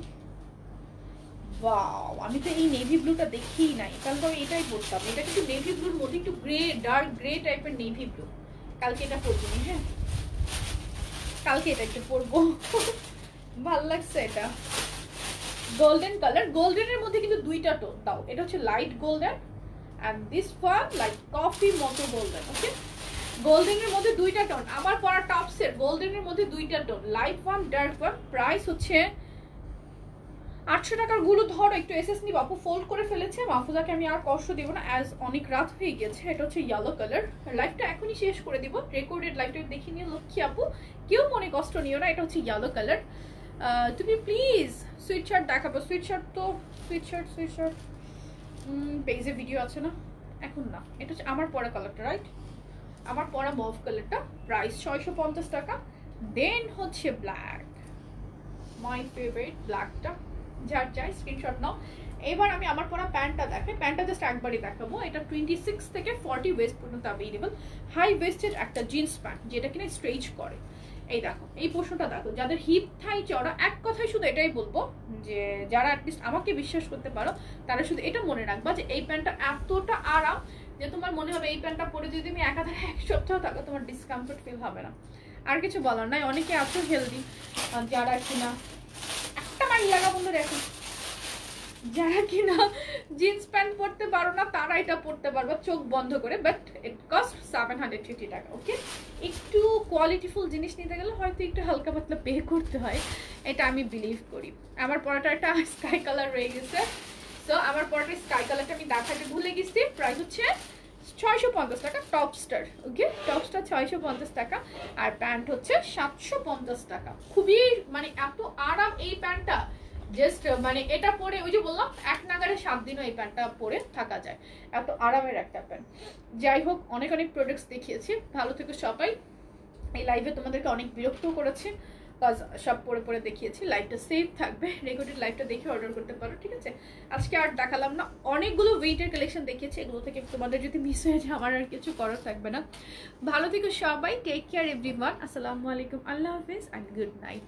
ওয়াও, আমি তো এই নেভি ব্লুটা দেখিই নাই, কারণ তো আমি এটাই পরতাম। এটা কিন্তু নেভি ব্লুর মধ্যে একটু গ্রে, ডার্ক গ্রে টাইপের নেভি ব্লু। কালকে এটা পরবো নি, হ্যাঁ কালকে এটা একটু পরবো। ভাল লাগছে এটা। গোল্ডেন কালার, গোল্ডেনের মধ্যে কিন্তু দুইটা টোন দাও। এটা হচ্ছে light golden and this one like coffee মতো গোল্ডেন। ওকে, গোল্ডেনের মধ্যে দুইটা টোন। আমার পরা টপসের গোল্ডেনের মধ্যে দুইটা tone, light one dark one. Price হচ্ছে 800 টাকার। গুলো ধরো একটু এসএস নি বাপু ফোল্ড করে ফেলেছে। মাহফুজাকে আমি আর কষ্ট দিব না, অ্যাজ অনেক রাত হয়ে গেছে। এটা হচ্ছে ইয়েলো কালার। লাইভটা এখনই শেষ করে দিব, রেকর্ডেড লাইভটা দেখে নিয়ে লক্ষ্মী আপু, কেউ মনে কষ্ট নিও না। এটা হচ্ছে ইয়েলো কালার। তুমি প্লিজ সুইট শার্ট দেখাবো। সুইট শার্ট তো সুইট শার্ট পেজে ভিডিও আছে না, এখন না। এটা হচ্ছে আমার পরা কালারটা, রাইট? আমার পরা মভ কালারটা। প্রাইস 650 টাকা। দেন হচ্ছে ব্ল্যাক, মাই ফেভারিট ব্ল্যাকটা। যার চাই স্ক্রিনশট নাও। এবার আমি আমার পরা প্যান্টটা দেখাই। প্যান্টটা জাস্ট একবারই দেখাবো। এটা 26 থেকে 40 ওয়েস্ট পর্যন্ত অ্যাভেলেবল। হাই ওয়েস্টেড একটা জিন্স প্যান্ট, যেটা কিনা স্ট্রেচ করে। এই দেখো, এই পোর্শনটা দেখো। যাদের হিপ থাই চড়া, এক কথায় শুধু এটাই বলবো যে যারা অ্যাটলিস্ট আমাকে বিশ্বাস করতে পারো, তারা শুধু এটা মনে রাখবা যে এই প্যান্টটা এতটা আরাম যে তোমার মনে হবে এই প্যান্টটা পরে যদি তুমি একাধারে 1 সপ্তাহ থাকো, তোমার ডিসকমফোর্ট ফিল হবে না। আর কিছু বলার নাই। অনেকে আছো হেলদি, যারা কিনা একটা মাইল লাগা বন্ধু দেখো, যারা কিনা জিন্স প্যান্ট পরতে পারো না, তারা এটা পরতে পারবো চোখ বন্ধ করে। বাট ইট কস্ট 750 টাকা। ওকে, একটু কোয়ালিটিফুল জিনিস নিতে গেলে হয়তো একটু হালকা পাতলা পে করতে হয়, এটা আমি বিলিভ করি। আমার পরাটা একটা স্কাই কালার রয়ে গেছে, তো আমার পরাটা স্কাই কালারটা আমি দেখাতে ভুলে গেছি। প্রাইস হচ্ছে 650 টাকা টপস্টার। ওকে, টপস্টার 650 টাকা। আর প্যান্ট হচ্ছে 750 টাকা। খুবই মানে এত আরাম এই প্যান্টটা, জাস্ট মানে এটা পরে ওই যে বললাম এক নাগারে 7 দিনও এই প্যান্টটা পরে থাকা যায়, এত আরামের একটা প্যান্ট। যাই হোক, অনেক অনেক প্রোডাক্টস দেখিয়েছি। ভালো থেকো সবাই। এই লাইভে তোমাদেরকে অনেক বিরক্ত করেছি, কাজ সব পরে পরে দেখিয়েছি। লাইভটা সেভ থাকবে, রেকর্ডেড লাইভটা দেখে অর্ডার করতে পারো, ঠিক আছে? আজকে আর দেখালাম না, অনেকগুলো ওয়েটের কালেকশন দেখিয়েছি। এগুলো থেকে তোমাদের যদি মিস হয়ে যায়, আমার আর কিছু করার থাকবে না। ভালো থেকো সবাই, টেক কেয়ার এভরিওয়ান। আসসালামু আলাইকুম, আল্লাহ হাফিজ অ্যান্ড গুড নাইট।